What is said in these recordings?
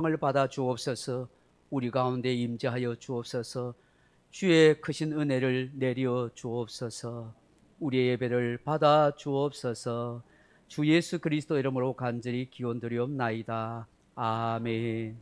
을 받아 주옵소서. 우리 가운데 임재하여 주옵소서. 주의 크신 은혜를 내려 주옵소서. 우리의 예배를 받아 주옵소서. 주 예수 그리스도 이름으로 간절히 기원드리옵나이다. 아멘.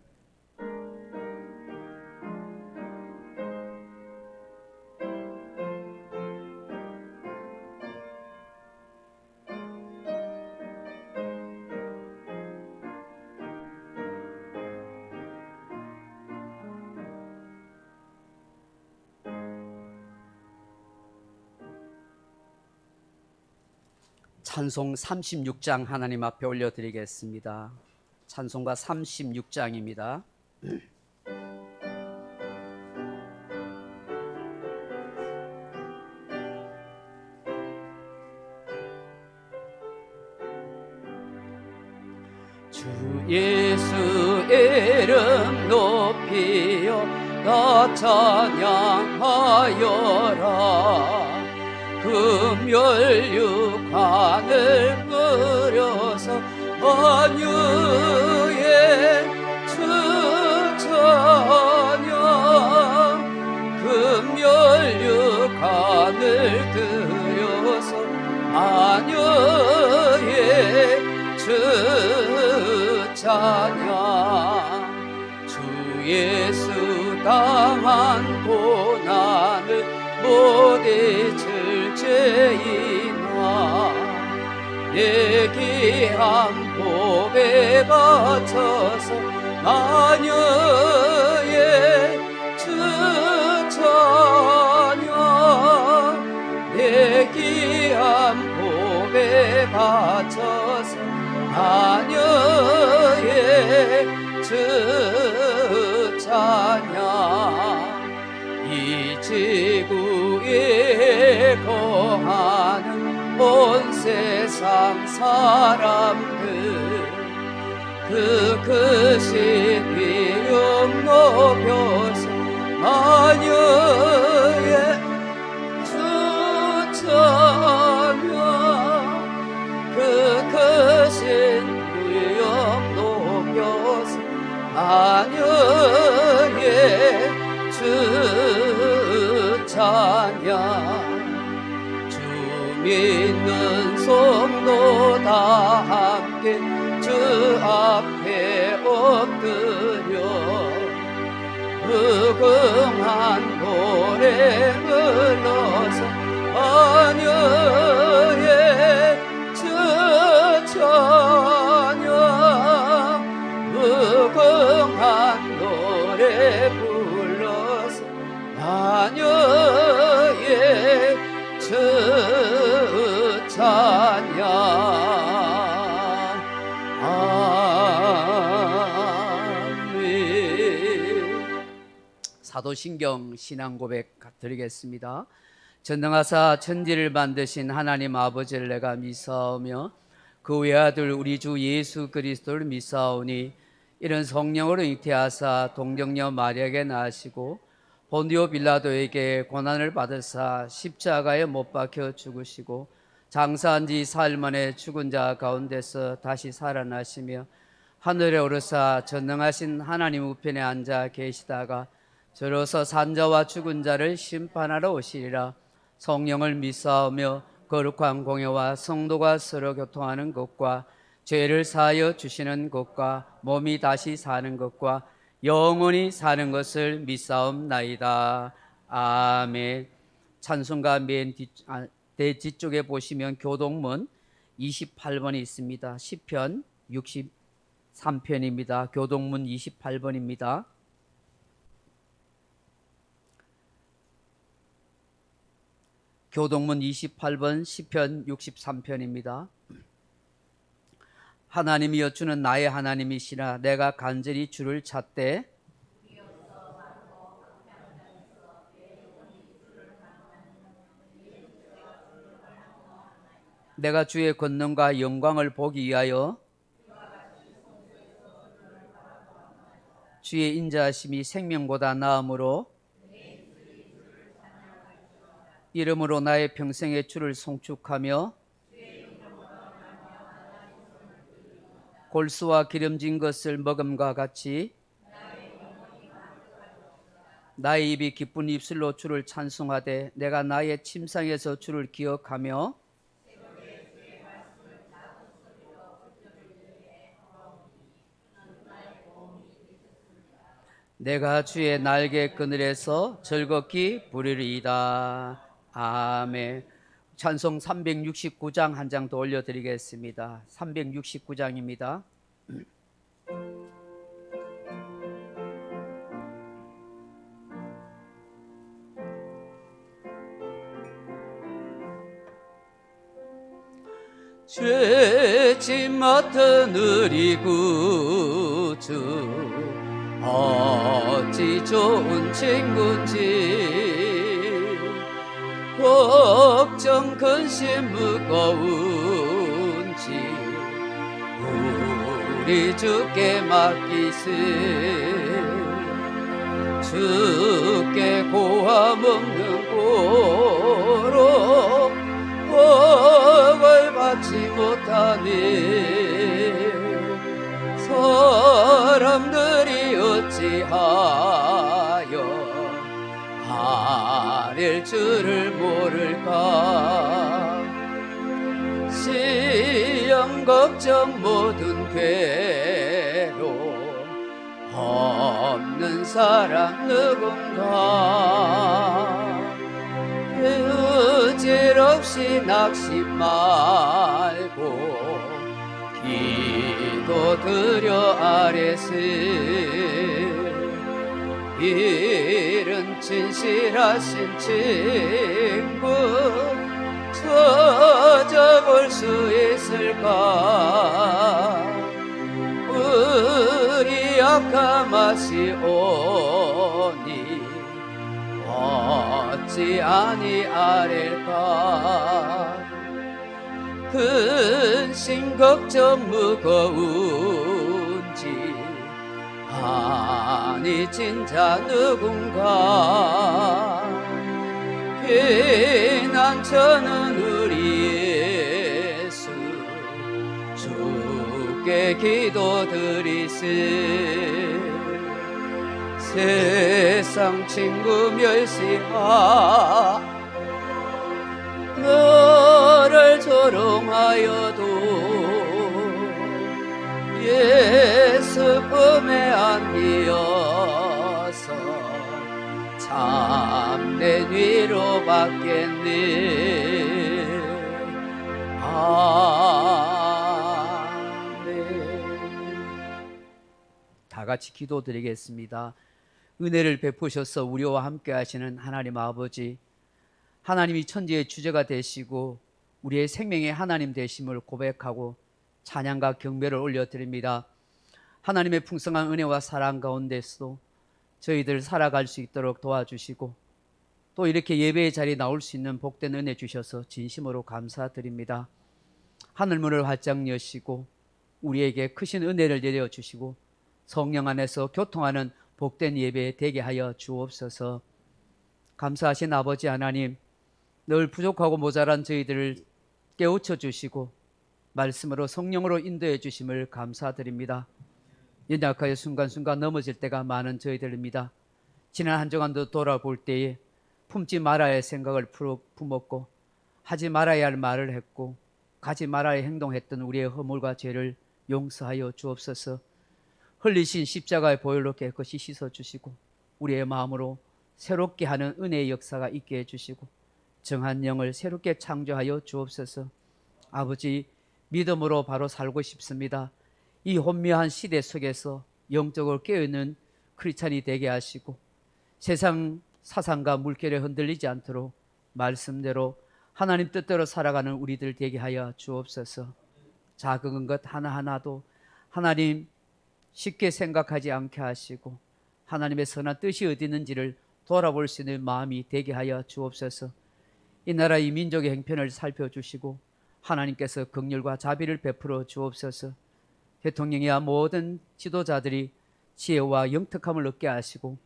찬송 36장 하나님 앞에 올려드리겠습니다. 찬송가 36장입니다. 주 예수의 이름 높이어 나 찬양하여라. 금열육관을 그려서 만유의 주찬양. 금열육관을 들여서 만유의 주찬양. 주 예수 당한 고난을 못 잊을 죄인아, 내 귀한 보배 바쳐서 만유의 주찬양. 내 귀한 보배 바쳐서 만유의 주찬양. 이 지구에 거하는 온 세상 사람들, 그 크신 이름 높여서 만유의 주찬양. 그 크신 이름 높여서 만유의 주찬양. 주 믿는 성도 다 함께 주 앞에 엎드려 무궁한 노래 불러서 만유의 주찬양. 무궁한 노래 불러서 만유의 주찬양. 아멘. 사도신경 신앙고백 드리겠습니다. 전능하사 천지를 만드신 하나님 아버지를 내가 믿사오며 그 외아들 우리 주 예수 그리스도를 믿사오니 이런 성령으로 잉태하사 동정녀 마리아에게 낳으시고 본디오 빌라도에게 고난을 받으사 십자가에 못 박혀 죽으시고 장사한 지 사흘 만에 죽은 자 가운데서 다시 살아나시며 하늘에 오르사 전능하신 하나님 우편에 앉아 계시다가 저로서 산자와 죽은 자를 심판하러 오시리라. 성령을 믿사오며 거룩한 공예와 성도가 서로 교통하는 것과 죄를 사하여 주시는 것과 몸이 다시 사는 것과 영원히 사는 것을 믿사옵나이다. 아멘. 찬송가 맨 뒤쪽에 보시면 교동문 28번이 있습니다. 시편 63편입니다. 교동문 28번입니다. 교동문 28번 시편 63편입니다. 하나님이여 주는 나의 하나님이시라. 내가 간절히 주를 찾되 내가 주의 권능과 영광을 보기 위하여 주의 인자하심이 생명보다 나음으로 이름으로 나의 평생의 주를 송축하며 골수와 기름진 것을 먹음과 같이 나의 입이 기쁜 입술로 주를 찬송하되 내가 나의 침상에서 주를 기억하며 내가 주의 날개 그늘에서 즐겁게 부르리이다. 아멘. 찬송 369장 한 장 더 올려드리겠습니다. 369장입니다. 죄짐 맡은 우리 구주 어찌 좋은 친구인지 걱정 근심 무거운지 우리 주께 맡기세 주께 고함 없는 고로 복을 받지 못하니 사람들이 어찌하여 아랠 줄을 모를까 시험 걱정 모든 괴로움 없는 사람 누군가 의질 없이 낙심 말고 기도 드려 아뢰세 이른 진실하신 친구 찾아볼 수 있을까 우리 악함하시오니 어찌 아니아랠까 근심 걱정 무거운지 아니 진짜 누군가 피난처는 우리 예수 주께 기도드리세 세상 친구 멸시하 너를 조롱하여도 예수 품에 안기어서 참된 위로 받겠네 아멘. 다 같이 기도드리겠습니다. 은혜를 베푸셔서 우리와 함께 하시는 하나님 아버지 하나님이 천지의 주제가 되시고 우리의 생명의 하나님 되심을 고백하고 찬양과 경배를 올려드립니다. 하나님의 풍성한 은혜와 사랑 가운데서도 저희들 살아갈 수 있도록 도와주시고 또 이렇게 예배의 자리에 나올 수 있는 복된 은혜 주셔서 진심으로 감사드립니다. 하늘문을 활짝 여시고 우리에게 크신 은혜를 내려주시고 성령 안에서 교통하는 복된 예배 되게 하여 주옵소서. 감사하신 아버지 하나님 늘 부족하고 모자란 저희들을 깨우쳐 주시고 말씀으로 성령으로 인도해 주심을 감사드립니다. 연약하여 순간순간 넘어질 때가 많은 저희들입니다. 지난 한 주간도 돌아볼 때에 품지 말아야 할 생각을 품었고 하지 말아야 할 말을 했고 가지 말아야 행동했던 우리의 허물과 죄를 용서하여 주옵소서. 흘리신 십자가의 보혈로 깨끗이 씻어주시고 우리의 마음으로 새롭게 하는 은혜의 역사가 있게 해주시고 정한 영을 새롭게 창조하여 주옵소서. 아버지 믿음으로 바로 살고 싶습니다. 이 혼미한 시대 속에서 영적으로 깨어있는 크리스찬이 되게 하시고 세상 사상과 물결에 흔들리지 않도록 말씀대로 하나님 뜻대로 살아가는 우리들 되게 하여 주옵소서. 작은 것 하나하나도 하나님 쉽게 생각하지 않게 하시고 하나님의 선한 뜻이 어디 있는지를 돌아볼 수 있는 마음이 되게 하여 주옵소서. 이 나라 이 민족의 형편을 살펴주시고 하나님께서 긍휼과 자비를 베풀어 주옵소서. 대통령이야 모든 지도자들이 지혜와 영특함을 얻게 하시고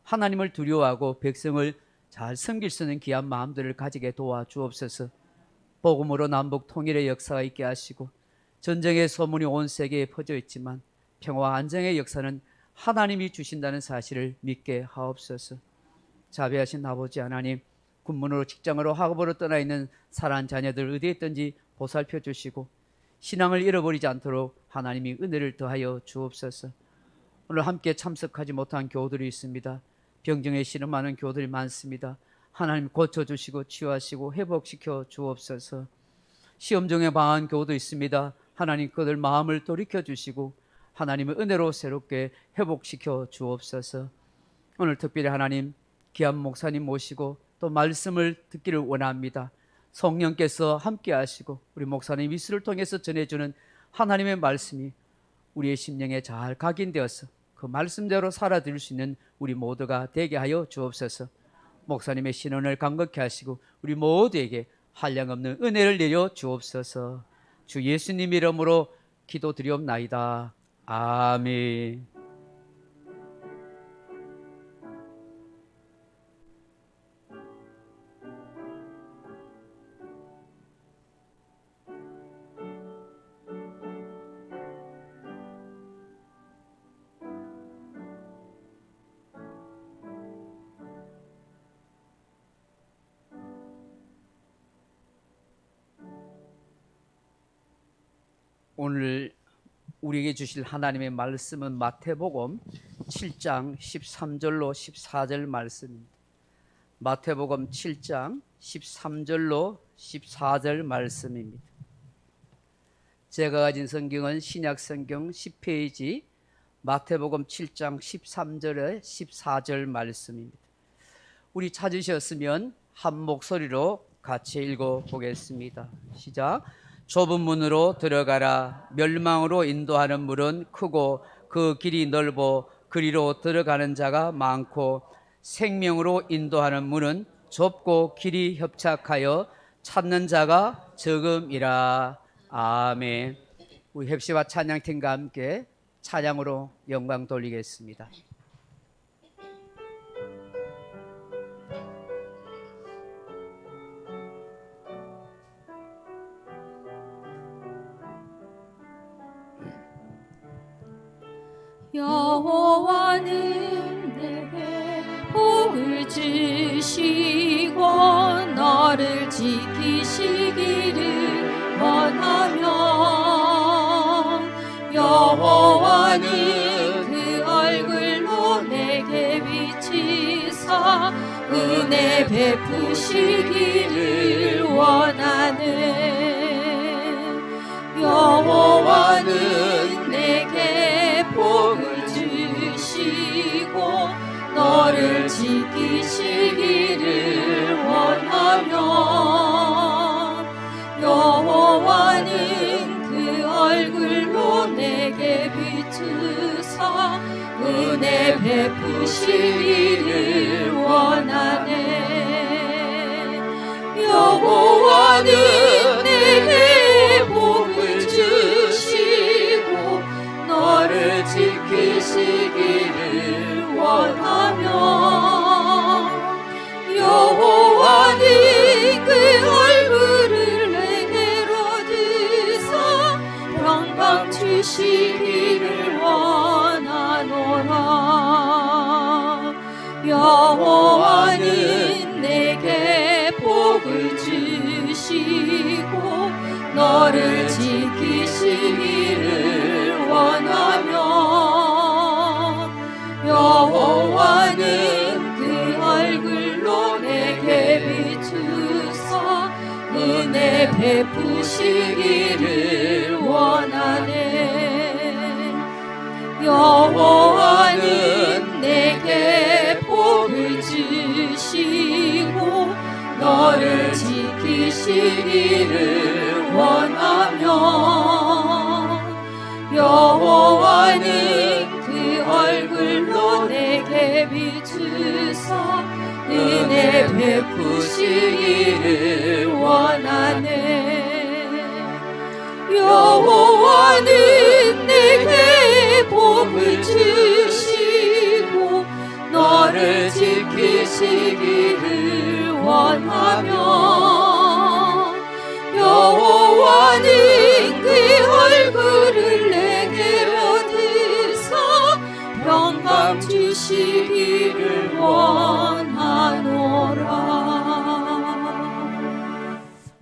하나님을 두려워하고 백성을 잘 섬길 수 있는 귀한 마음들을 가지게 도와주옵소서. 복음으로 남북 통일의 역사가 있게 하시고 전쟁의 소문이 온 세계에 퍼져 있지만 평화와 안정의 역사는 하나님이 주신다는 사실을 믿게 하옵소서. 자비하신 아버지 하나님, 군문으로 직장으로 학업으로 떠나 있는 사랑하는 자녀들 어디에 있든지 보살펴 주시고 신앙을 잃어버리지 않도록 하나님이 은혜를 더하여 주옵소서. 오늘 함께 참석하지 못한 교우들이 있습니다. 병정에 신음하는 교우들이 많습니다. 하나님 고쳐주시고 치유하시고 회복시켜 주옵소서. 시험정에 방한 교우도 있습니다. 하나님 그들 마음을 돌이켜주시고 하나님의 은혜로 새롭게 회복시켜 주옵소서. 오늘 특별히 하나님 귀한 목사님 모시고 또 말씀을 듣기를 원합니다. 성령께서 함께 하시고 우리 목사님 입술을 통해서 전해주는 하나님의 말씀이 우리의 심령에 잘 각인되어서 그 말씀대로 살아들 수 있는 우리 모두가 되게 하여 주옵소서. 목사님의 신원을 강건케 하시고 우리 모두에게 한량없는 은혜를 내려 주옵소서. 주 예수님 이름으로 기도드리옵나이다. 아멘. 오늘 우리에게 주실 하나님의 말씀은 마태복음 7장 13절로 14절 말씀입니다. 마태복음 7장 13절로 14절 말씀입니다. 제가 가진 성경은 신약성경 10페이지 마태복음 7장 13절에 14절 말씀입니다. 우리 찾으셨으면 한 목소리로 같이 읽어보겠습니다. 시작. 좁은 문으로 들어가라. 멸망으로 인도하는 문은 크고 그 길이 넓어 그리로 들어가는 자가 많고 생명으로 인도하는 문은 좁고 길이 협착하여 찾는 자가 적음이라. 아멘. 우리 heb시와 찬양팀과 함께 찬양으로 영광 돌리겠습니다. 여호와는 내게 복을 주시고 너를 지키시기를 원하며 여호와는 그 얼굴로 내게 비치사 은혜 베푸시기를 원하네. 여호와는 내게 복을 주시고 너를 지키시기를 원하며 여호와는 그 얼굴로 내게 비추사 은혜 베푸시기를 원하네. 여호와는 내게 복을 주시고 너를 지키시기를 원하며 여호와는 그 얼굴을 내게로 드사 평강 주시기를 원하노라. 여호와는 내게 복을 주시고 너를 지키시기를 원하며 여호와는 그 얼굴로 내게 비추사 은혜 베푸시기를 원하네. 여호와는 내게 복을 주시고 너를 지키시기를 원하며 여호와는 그 얼굴로 내게 비추사 은혜 베푸시기를 원하네. 여호와는 내게 복을 주시고 너를 지키시기를 원하며 여호와는 그 영광 주시기를 원하노라.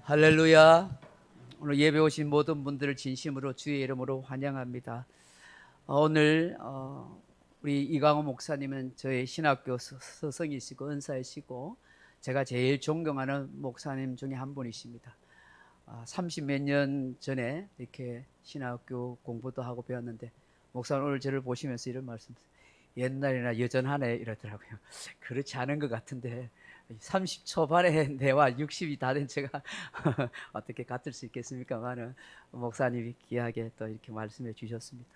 할렐루야. 오늘 예배 오신 모든 분들을 진심으로 주의 이름으로 환영합니다. 오늘 우리 이강호 목사님은 저의 신학교 스승이시고 은사이시고 제가 제일 존경하는 목사님 중에 한 분이십니다. 30몇 년 전에 이렇게 신학교 공부도 하고 배웠는데 목사님 오늘 저를 보시면서 이런 말씀, 옛날이나 여전하네 이러더라고요. 그렇지 않은 것 같은데 30 초반에 내와 60이 다 된 제가 어떻게 같을 수 있겠습니까만은 목사님이 귀하게 또 이렇게 말씀해 주셨습니다.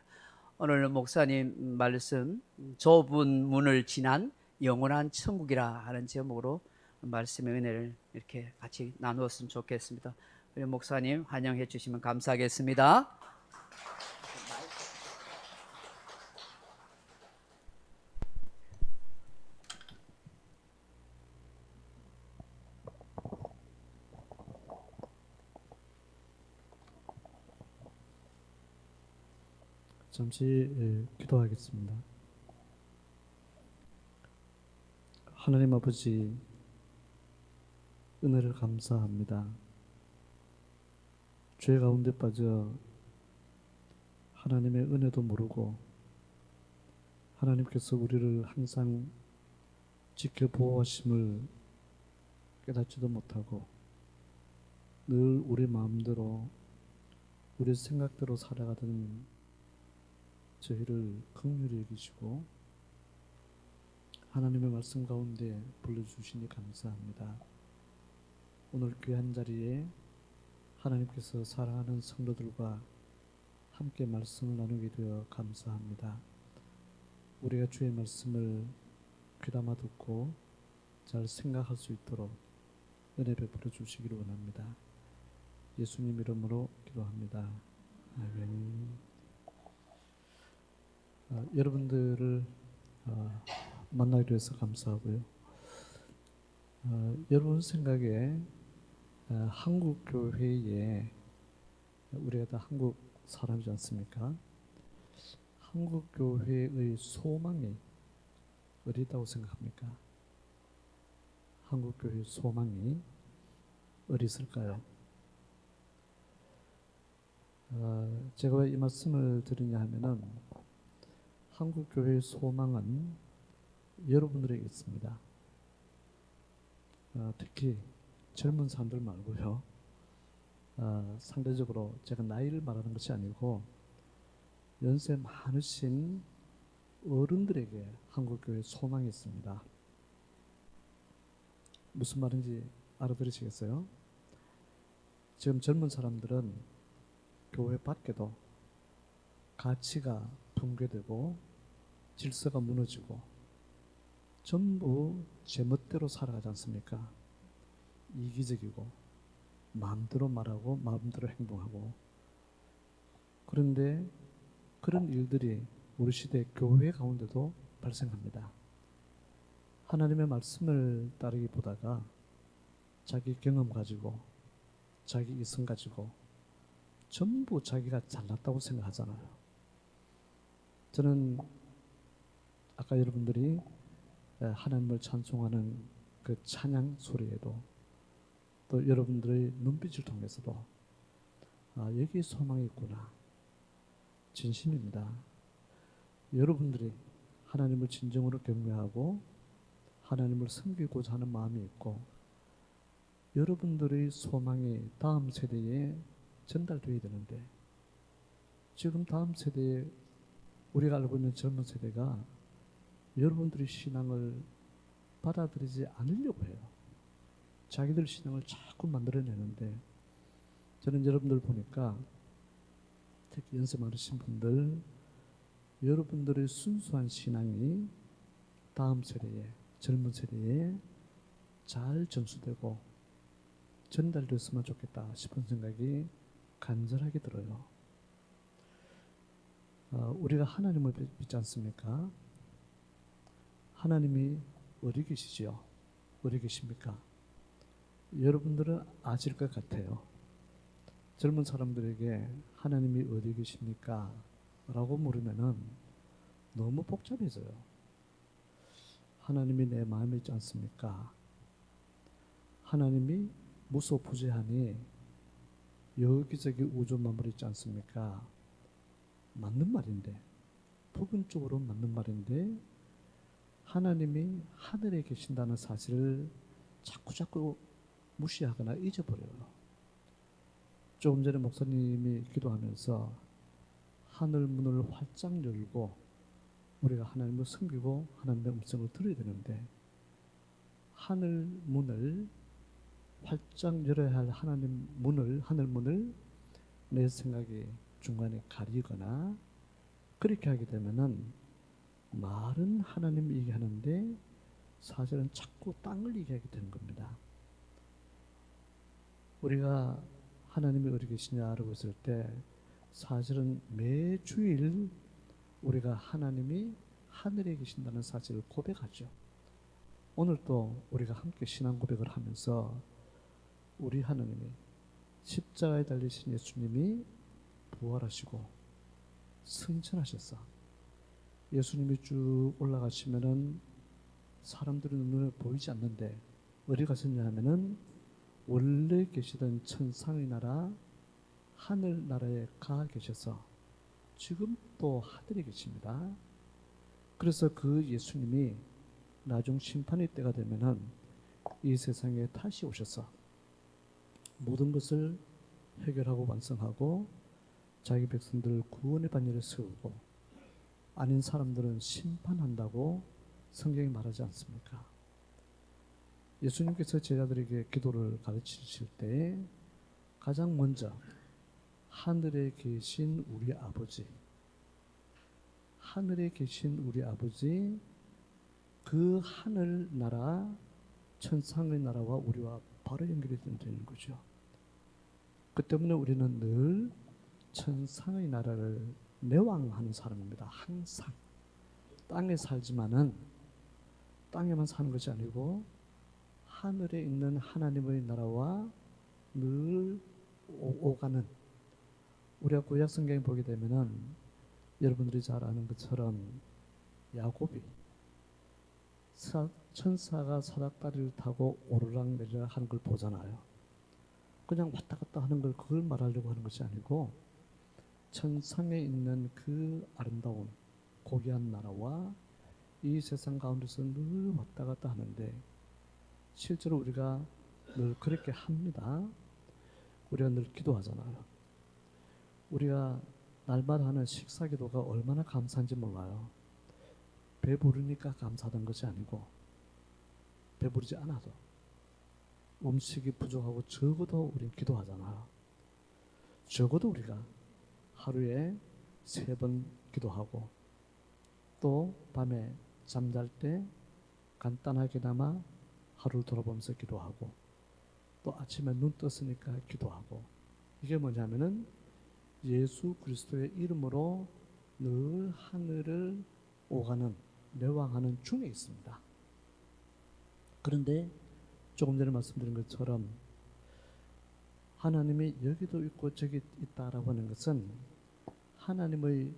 오늘 목사님 말씀, 좁은 문을 지난 영원한 천국이라 하는 제목으로 말씀의 은혜를 이렇게 같이 나누었으면 좋겠습니다. 우리 목사님 환영해 주시면 감사하겠습니다. 잠시 기도하겠습니다. 하나님 아버지, 은혜를 감사합니다. 죄 가운데 빠져 하나님의 은혜도 모르고 하나님께서 우리를 항상 지켜보호하심을 깨닫지도 못하고 늘 우리 마음대로 우리 생각대로 살아가던 저희를 긍휼히 여기시고 하나님의 말씀 가운데 불러주시니 감사합니다. 오늘 귀한 자리에 하나님께서 사랑하는 성도들과 함께 말씀을 나누게 되어 감사합니다. 우리가 주의 말씀을 귀담아 듣고 잘 생각할 수 있도록 은혜 베풀어 주시기를 원합니다. 예수님 이름으로 기도합니다. 아멘. 여러분들을 만나기로 해서 감사하고요. 여러분 생각에 한국 교회에, 우리가 다 한국 사람이지 않습니까? 한국 교회의 소망이 어디 있다고 생각합니까? 한국 교회의 소망이 어디 있을까요? 제가 왜 이 말씀을 드리냐 하면은 한국 교회의 소망은 여러분들에게 있습니다. 특히 젊은 사람들 말고요. 상대적으로 제가 나이를 말하는 것이 아니고 연세 많으신 어른들에게 한국 교회의 소망이 있습니다. 무슨 말인지 알아들으시겠어요? 지금 젊은 사람들은 교회 밖에도 가치가 붕괴되고 질서가 무너지고 전부 제멋대로 살아가지 않습니까? 이기적이고 마음대로 말하고 마음대로 행동하고. 그런데 그런 일들이 우리 시대 교회 가운데도 발생합니다. 하나님의 말씀을 따르기보다가 자기 경험 가지고 자기 이성 가지고 전부 자기가 잘났다고 생각하잖아요. 저는 아까 여러분들이 하나님을 찬송하는 그 찬양 소리에도 또 여러분들의 눈빛을 통해서도 여기 소망이 있구나. 진심입니다. 여러분들이 하나님을 진정으로 경외하고 하나님을 섬기고자 하는 마음이 있고 여러분들의 소망이 다음 세대에 전달되어야 되는데 지금 다음 세대에 우리가 알고 있는 젊은 세대가 여러분들의 신앙을 받아들이지 않으려고 해요. 자기들 신앙을 자꾸 만들어내는데 저는 여러분들 보니까 특히 연세 많으신 분들 여러분들의 순수한 신앙이 다음 세대에 젊은 세대에 잘 전수되고 전달됐으면 좋겠다 싶은 생각이 간절하게 들어요. 우리가 하나님을 믿지 않습니까? 하나님이 어디 계시지요? 어디 계십니까? 여러분들은 아실 것 같아요. 젊은 사람들에게 하나님이 어디 계십니까? 라고 물으면은 너무 복잡해져요. 하나님이 내 마음에 있지 않습니까? 하나님이 무소부재하니 여기저기 우주 만물이 있지 않습니까? 맞는 말인데, 부분적으로 맞는 말인데, 하나님이 하늘에 계신다는 사실을 자꾸 무시하거나 잊어버려요. 조금 전에 목사님이 기도하면서 하늘 문을 활짝 열고 우리가 하나님을 섬기고 하나님의 음성을 들어야 되는데, 하늘 문을 활짝 열어야 할 하늘 문을 내 생각이 중간에 가리거나 그렇게 하게 되면은 말은 하나님 얘기하는데 사실은 자꾸 땅을 얘기하게 되는 겁니다. 우리가 하나님이 어디 계시냐라고 했을 때 사실은 매주일 우리가 하나님이 하늘에 계신다는 사실을 고백하죠. 오늘 또 우리가 함께 신앙 고백을 하면서 우리 하나님이 십자가에 달리신 예수님이 부활하시고 승천하셨어. 예수님이 쭉 올라가시면은 사람들은 눈에 보이지 않는데 어디 가셨냐 하면은 원래 계시던 천상의 나라 하늘 나라에 가 계셔서 지금 또 하늘에 계십니다. 그래서 그 예수님이 나중 심판의 때가 되면은 이 세상에 다시 오셔서 모든 것을 해결하고 완성하고 자기 백성들을 구원의 반열에 세우고 아닌 사람들은 심판한다고 성경이 말하지 않습니까? 예수님께서 제자들에게 기도를 가르치실 때 가장 먼저 하늘에 계신 우리 아버지, 하늘에 계신 우리 아버지, 그 하늘 나라, 천상의 나라와 우리와 바로 연결이 되는 거죠. 그 때문에 우리는 늘 천상의 나라를 내왕하는 사람입니다. 항상 땅에 살지만은 땅에만 사는 것이 아니고 하늘에 있는 하나님의 나라와 늘 오가는, 우리가 구약 성경에 보게 되면은 여러분들이 잘 아는 것처럼 야곱이 천사가 사닥다리를 타고 오르락내리락 하는 걸 보잖아요. 그냥 왔다 갔다 하는 걸 그걸 말하려고 하는 것이 아니고 천상에 있는 그 아름다운 고귀한 나라와 이 세상 가운데서 늘 왔다 갔다 하는데 실제로 우리가 늘 그렇게 합니다. 우리가 늘 기도하잖아요. 우리가 날마다 하는 식사 기도가 얼마나 감사한지 몰라요. 배부르니까 감사하던 것이 아니고 배부르지 않아도 음식이 부족하고 적어도 우리는 기도하잖아요. 적어도 우리가 하루에 3번 기도하고 또 밤에 잠잘 때 간단하게나마 하루를 돌아보면서 기도하고 또 아침에 눈 떴으니까 기도하고, 이게 뭐냐면은 예수 그리스도의 이름으로 늘 하늘을 오가는 내왕하는 중에 있습니다. 그런데 조금 전에 말씀드린 것처럼 하나님이 여기도 있고 저기 있다라고 하는 것은 하나님의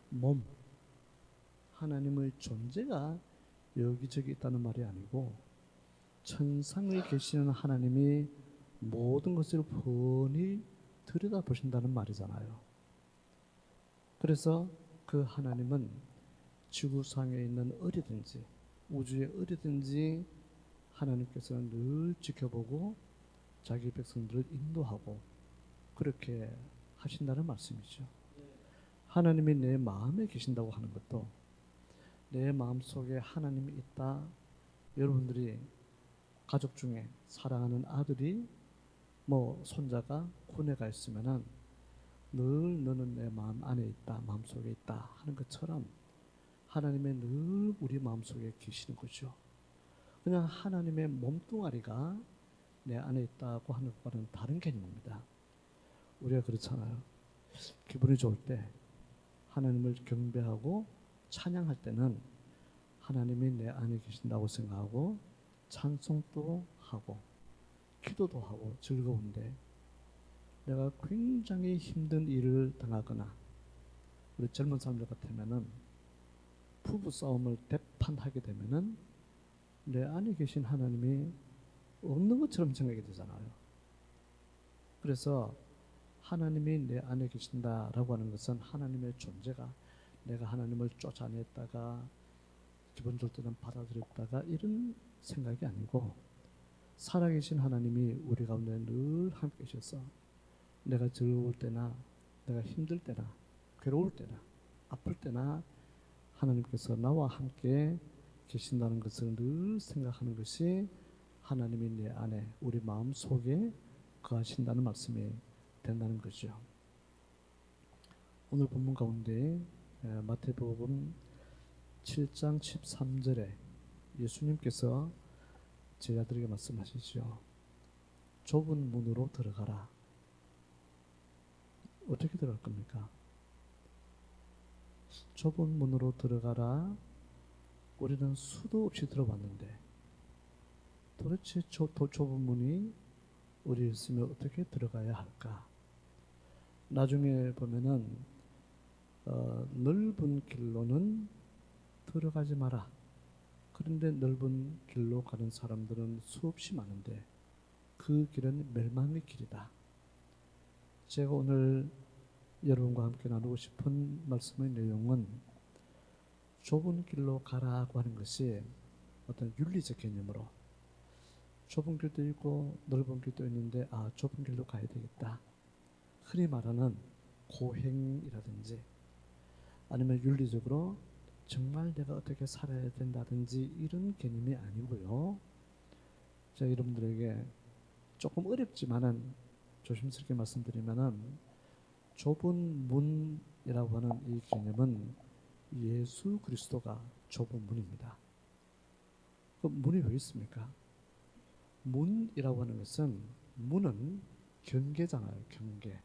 몸, 하나님의 존재가 여기저기 있다는 말이 아니고 천상에 계시는 하나님이 모든 것을 훤히 들여다보신다는 말이잖아요. 그래서 그 하나님은 지구상에 있는 어디든지 우주에 어디든지 하나님께서는 늘 지켜보고 자기 백성들을 인도하고 그렇게 하신다는 말씀이죠. 하나님이 내 마음에 계신다고 하는 것도 내 마음속에 하나님이 있다. 여러분들이 가족 중에 사랑하는 아들이 손자가 군에 가 있으면은 늘 너는 내 마음 안에 있다, 마음속에 있다 하는 것처럼 하나님의 늘 우리 마음속에 계시는 거죠. 그냥 하나님의 몸뚱아리가 내 안에 있다고 하는 것과는 다른 개념입니다. 우리가 그렇잖아요. 기분이 좋을 때 하나님을 경배하고 찬양할 때는 하나님이 내 안에 계신다고 생각하고 찬송도 하고 기도도 하고 즐거운데, 내가 굉장히 힘든 일을 당하거나 우리 젊은 사람들 같으면은 부부 싸움을 대판하게 되면은 내 안에 계신 하나님이 없는 것처럼 생각이 되잖아요. 그래서 하나님이 내 안에 계신다라고 하는 것은 하나님의 존재가, 내가 하나님을 쫓아냈다가 기본적으로 때는 받아들였다가 이런 생각이 아니고, 살아계신 하나님이 우리 가운데 늘 함께 계셔서 내가 즐거울 때나 내가 힘들 때나 괴로울 때나 아플 때나 하나님께서 나와 함께 계신다는 것을 늘 생각하는 것이 하나님이 내 안에, 우리 마음 속에 거하신다는 말씀이 된다는 거죠. 오늘 본문 가운데 마태복음 7장 13절에 예수님께서 제자들에게 말씀하시죠. 좁은 문으로 들어가라. 어떻게 들어갈 겁니까? 좁은 문으로 들어가라. 우리는 수도 없이 들어봤는데 도대체 좁은 문이 우리 있으면 어떻게 들어가야 할까? 나중에 보면은 넓은 길로는 들어가지 마라. 그런데 넓은 길로 가는 사람들은 수없이 많은데 그 길은 멸망의 길이다. 제가 오늘 여러분과 함께 나누고 싶은 말씀의 내용은 좁은 길로 가라고 하는 것이 어떤 윤리적 개념으로 좁은 길도 있고 넓은 길도 있는데 좁은 길로 가야 되겠다. 흔히 말하는 고행이라든지 아니면 윤리적으로 정말 내가 어떻게 살아야 된다든지 이런 개념이 아니고요. 제가 여러분들에게 조금 어렵지만은 조심스럽게 말씀드리면은 좁은 문이라고 하는 이 개념은 예수 그리스도가 좁은 문입니다. 그 문이 왜 있습니까? 문이라고 하는 것은, 문은 경계잖아요. 경계.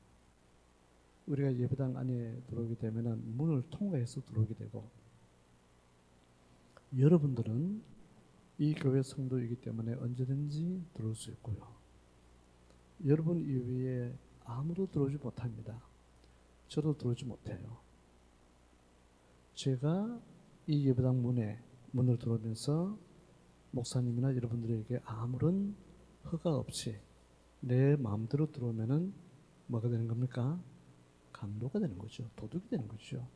우리가 예배당 안에 들어오게 되면은 문을 통과해서 들어오게 되고, 여러분들은 이 교회 성도이기 때문에 언제든지 들어올 수 있고요. 여러분 이외에 아무도 들어오지 못합니다. 저도 들어오지 못해요. 제가 이 예배당 문을 들어오면서 목사님이나 여러분들에게 아무런 허가 없이 내 마음대로 들어오면은 뭐가 되는 겁니까? 강도가 되는 거죠. 도둑이 되는 거죠.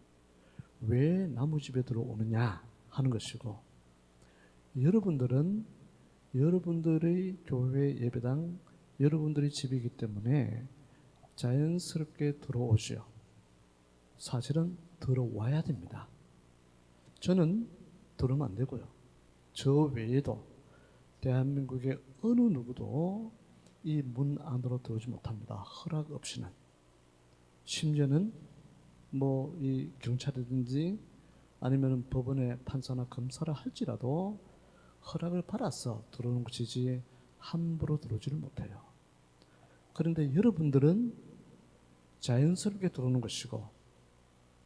왜 남의 집에 들어오느냐 하는 것이고, 여러분들은 여러분들의 교회 예배당, 여러분들의 집이기 때문에 자연스럽게 들어오죠. 사실은 들어와야 됩니다. 저는 들어오면 안 되고요. 저 외에도 대한민국의 어느 누구도 이 문 안으로 들어오지 못합니다. 허락 없이는. 심지어는 이 경찰이든지 아니면 법원의 판사나 검사를 할지라도 허락을 받아서 들어오는 것이지 함부로 들어오지를 못해요. 그런데 여러분들은 자연스럽게 들어오는 것이고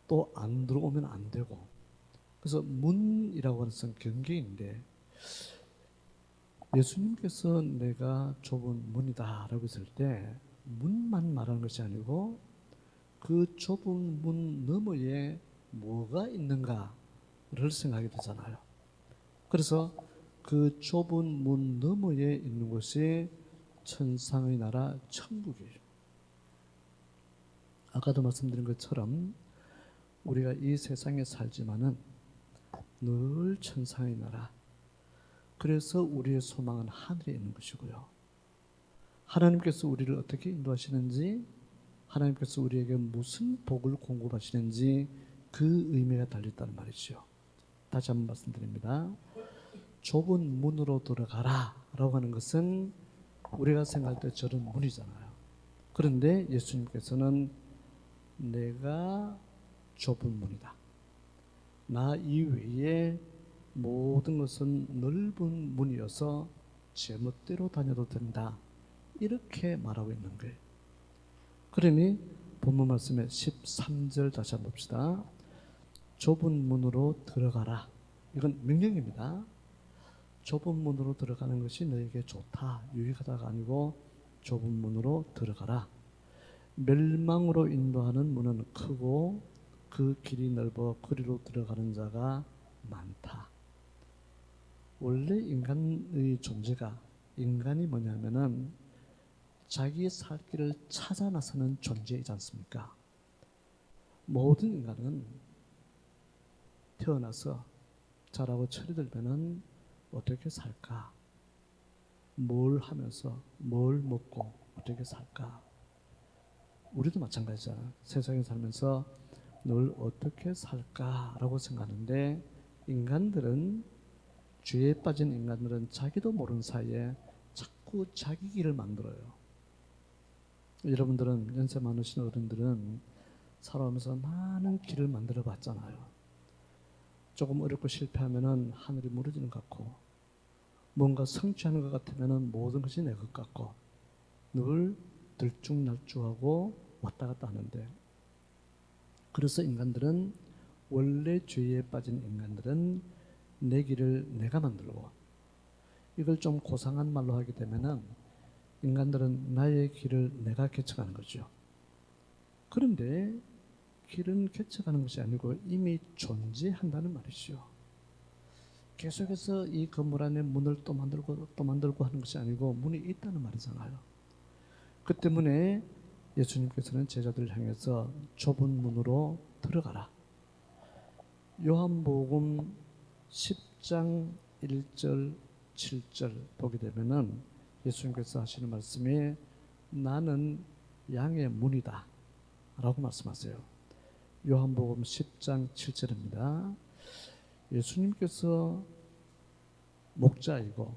또 안 들어오면 안 되고, 그래서 문이라고 하는 것은 경계인데, 예수님께서 내가 좁은 문이다 라고 했을 때 문만 말하는 것이 아니고 그 좁은 문 너머에 뭐가 있는가를 생각하게 되잖아요. 그래서 그 좁은 문 너머에 있는 것이 천상의 나라 천국이에요. 아까도 말씀드린 것처럼 우리가 이 세상에 살지만은 늘 천상의 나라, 그래서 우리의 소망은 하늘에 있는 것이고요. 하나님께서 우리를 어떻게 인도하시는지, 하나님께서 우리에게 무슨 복을 공급하시는지 그 의미가 달려있다는 말이죠. 다시 한번 말씀드립니다. 좁은 문으로 들어가라 라고 하는 것은 우리가 생각할 때 저런 문이잖아요. 그런데 예수님께서는 내가 좁은 문이다. 나 이외에 모든 것은 넓은 문이어서 제멋대로 다녀도 된다. 이렇게 말하고 있는 거예요. 그러니 본문 말씀의 13절 다시 한번 봅시다. 좁은 문으로 들어가라. 이건 명령입니다. 좁은 문으로 들어가는 것이 너에게 좋다, 유익하다가 아니고 좁은 문으로 들어가라. 멸망으로 인도하는 문은 크고 그 길이 넓어 그리로 들어가는 자가 많다. 원래 인간의 존재가 인간이 뭐냐면은 자기의 살 길을 찾아 나서는 존재이지 않습니까? 모든 인간은 태어나서 자라고 철이 들면은 어떻게 살까? 뭘 하면서 뭘 먹고 어떻게 살까? 우리도 마찬가지잖아. 세상에 살면서 늘 어떻게 살까라고 생각하는데 인간들은 죄에 빠진 인간들은 자기도 모르는 사이에 자꾸 자기 길을 만들어요. 여러분들은 연세 많으신 어른들은 살아오면서 많은 길을 만들어 봤잖아요. 조금 어렵고 실패하면은 하늘이 무너지는 것 같고 뭔가 성취하는 것 같으면은 모든 것이 내 것 같고 늘 들쭉날쭉하고 왔다 갔다 하는데 그래서 인간들은 원래 죄에 빠진 인간들은 내 길을 내가 만들고 이걸 좀 고상한 말로 하게 되면은 인간들은 나의 길을 내가 개척하는 거죠. 그런데 길은 개척하는 것이 아니고 이미 존재한다는 말이죠. 계속해서 이 건물 안에 문을 또 만들고 하는 것이 아니고 문이 있다는 말이잖아요. 그 때문에 예수님께서는 제자들을 향해서 좁은 문으로 들어가라. 요한복음 10장 1절 7절 보게 되면은 예수님께서 하시는 말씀이 나는 양의 문이다 라고 말씀하세요. 요한복음 10장 7절입니다. 예수님께서 목자이고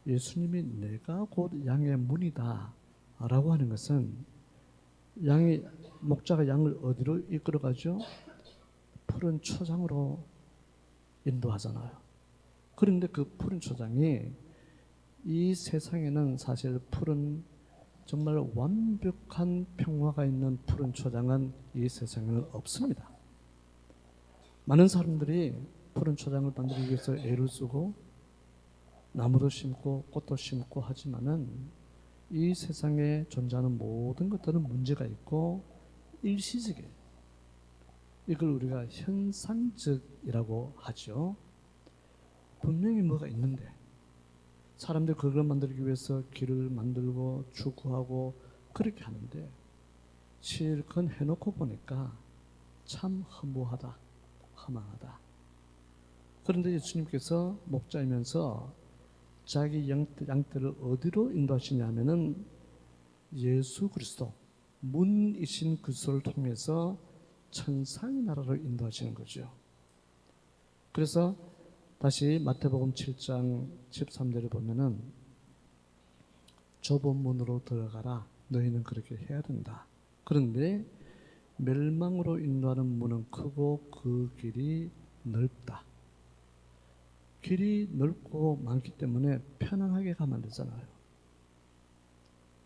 예수님이 내가 곧 양의 문이다 라고 하는 것은 목자가 양을 어디로 이끌어가죠? 푸른 초장으로 인도하잖아요. 그런데 그 푸른 초장이 이 세상에는 사실 정말 완벽한 평화가 있는 푸른 초장은 이 세상에는 없습니다. 많은 사람들이 푸른 초장을 만들기 위해서 애를 쓰고 나무도 심고 꽃도 심고 하지만은 이 세상에 존재하는 모든 것들은 문제가 있고 일시적이에요. 이걸 우리가 현상적이라고 하죠. 분명히 뭐가 있는데 사람들이 그걸 만들기 위해서 길을 만들고 추구하고 그렇게 하는데 실컷 해놓고 보니까 참 허무하다, 허망하다. 그런데 예수님께서 목자이면서 자기 양떼를 어디로 인도하시냐면은 예수 그리스도 문이신 그리스도를 통해서 천상의 나라로 인도하시는 거죠. 그래서 다시 마태복음 7장 13절을 보면은 좁은 문으로 들어가라. 너희는 그렇게 해야 된다. 그런데 멸망으로 인도하는 문은 크고 그 길이 넓다. 길이 넓고 많기 때문에 편안하게 가면 되잖아요.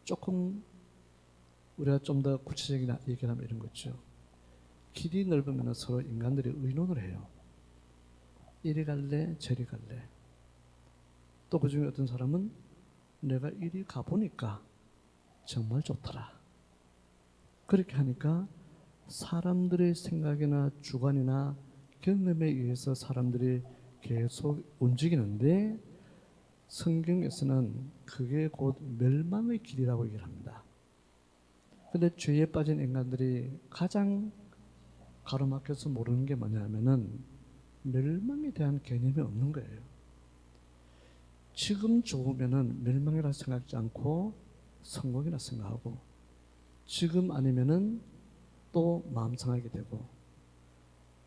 조금 우리가 좀 더 구체적인 얘기를 하면 이런 거죠. 길이 넓으면 서로 인간들이 의논을 해요. 이리 갈래 저리 갈래. 또 그중에 어떤 사람은 내가 이리 가보니까 정말 좋더라. 그렇게 하니까 사람들의 생각이나 주관이나 경험에 의해서 사람들이 계속 움직이는데 성경에서는 그게 곧 멸망의 길이라고 얘기를 합니다. 그런데 죄에 빠진 인간들이 가장 가로막혀서 모르는 게 뭐냐면은 멸망에 대한 개념이 없는 거예요. 지금 좋으면은 멸망이라 생각하지 않고 성공이라 생각하고 지금 아니면은 또 마음 상하게 되고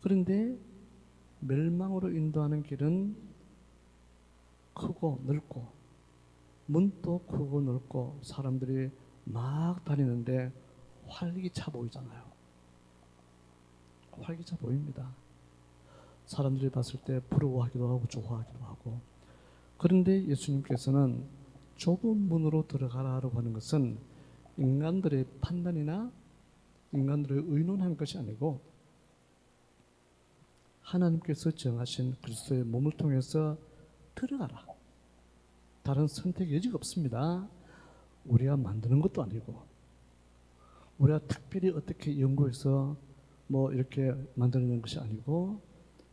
그런데 멸망으로 인도하는 길은 크고 넓고 문도 크고 넓고 사람들이 막 다니는데 활기차 보이잖아요. 활기차 보입니다. 사람들이 봤을 때 부러워하기도 하고 좋아하기도 하고 그런데 예수님께서는 좁은 문으로 들어가라고 하는 것은 인간들의 판단이나 인간들의 의논하는 것이 아니고 하나님께서 정하신 그리스도의 몸을 통해서 들어가라. 다른 선택 여지가 없습니다. 우리가 만드는 것도 아니고 우리가 특별히 어떻게 연구해서 뭐 이렇게 만들어낸 것이 아니고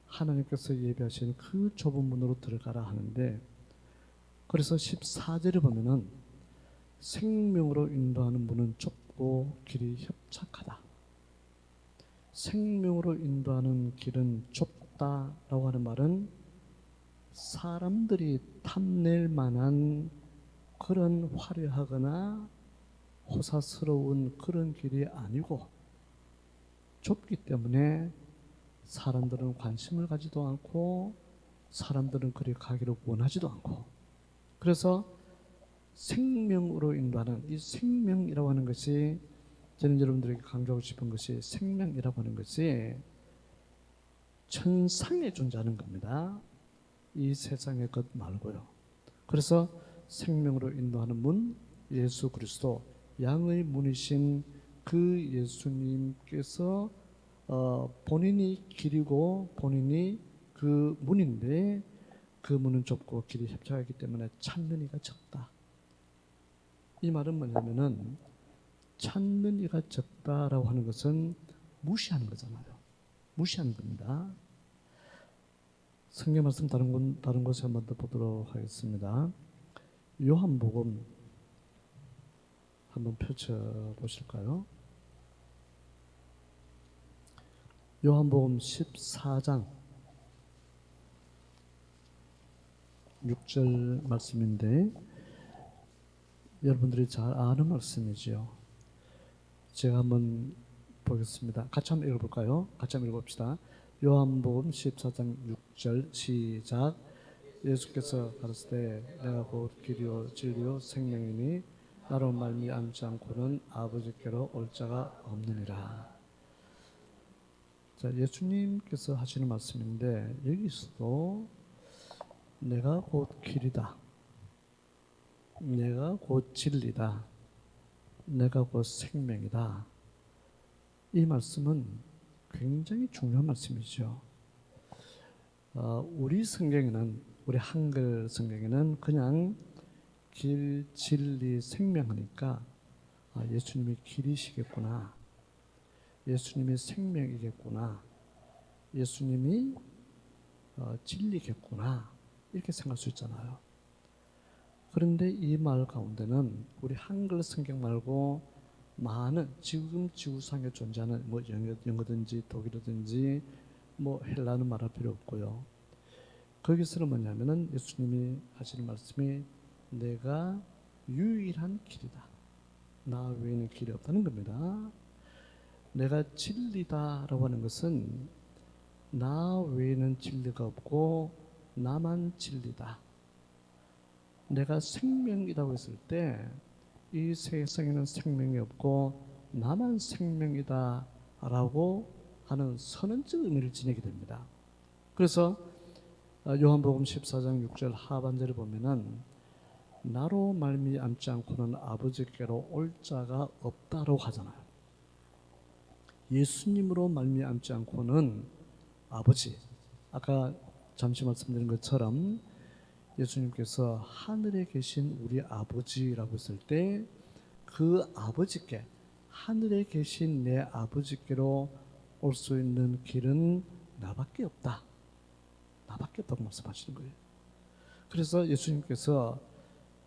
하나님께서 예비하신 그 좁은 문으로 들어가라 하는데, 그래서 14절에 보면은 생명으로 인도하는 문은 좁고 길이 협착하다. 생명으로 인도하는 길은 좁다라고 하는 말은 사람들이 탐낼 만한 그런 화려하거나 호사스러운 그런 길이 아니고, 좁기 때문에 사람들은 관심을 가지도 않고 사람들은 그리 가기를 원하지도 않고, 그래서 생명으로 인도하는 이 생명이라고 하는 것이, 저는 여러분들에게 강조하고 싶은 것이, 생명이라고 하는 것이 천상에 존재하는 겁니다. 이 세상의 것 말고요. 그래서 생명으로 인도하는 문, 예수 그리스도, 양의 문이신 그 예수님께서 본인이 길이고 본인이 그 문인데, 그 문은 좁고 길이 협착하기 때문에 찾는 이가 적다. 이 말은 뭐냐면은, 찾는 이가 적다라고 하는 것은 무시하는 거잖아요. 무시하는 겁니다. 성경 말씀 다른 곳에 한번 더 보도록 하겠습니다. 요한복음 한번 펼쳐 보실까요? 요한복음 14장 6절 말씀인데, 여러분들이 잘 아는 말씀이지요. 제가 한번 보겠습니다. 같이 한번 읽어볼까요? 같이 한번 읽어봅시다. 요한복음 14장 6절 시작. 예수께서 가르치되 내가 곧 길이요 진리요 생명이니 나로 말미암지 않고는 아버지께로 올 자가 없느니라. 자, 예수님께서 하시는 말씀인데, 여기서도 내가 곧 길이다, 내가 곧 진리다, 내가 곧 생명이다. 이 말씀은 굉장히 중요한 말씀이죠. 우리 성경에는, 우리 한글 성경에는 그냥 길, 진리, 생명하니까 예수님이 길이시겠구나, 예수님이 생명이겠구나, 예수님이 진리겠구나, 이렇게 생각할 수 있잖아요. 그런데 이 말 가운데는 우리 한글 성경 말고 많은 지금 지구상에 존재하는 뭐 영어든지 독일어든지 뭐 헬라는 말할 필요 없고요. 거기서는 뭐냐면은 예수님이 하시는 말씀이 내가 유일한 길이다, 나 외에는 길이 없다는 겁니다. 내가 진리다라고 하는 것은 나 외에는 진리가 없고 나만 진리다. 내가 생명이라고 했을 때 이 세상에는 생명이 없고 나만 생명이다 라고 하는 선언적 의미를 지니게 됩니다. 그래서 요한복음 14장 6절 하반절을 보면은 나로 말미암지 않고는 아버지께로 올 자가 없다라고 하잖아요. 예수님으로 말미암지 않고는 아버지, 아까 잠시 말씀드린 것처럼 예수님께서 하늘에 계신 우리 아버지라고 했을 때 그 아버지께, 하늘에 계신 내 아버지께로 올 수 있는 길은 나밖에 없다, 나밖에 없다고 말씀하시는 거예요. 그래서 예수님께서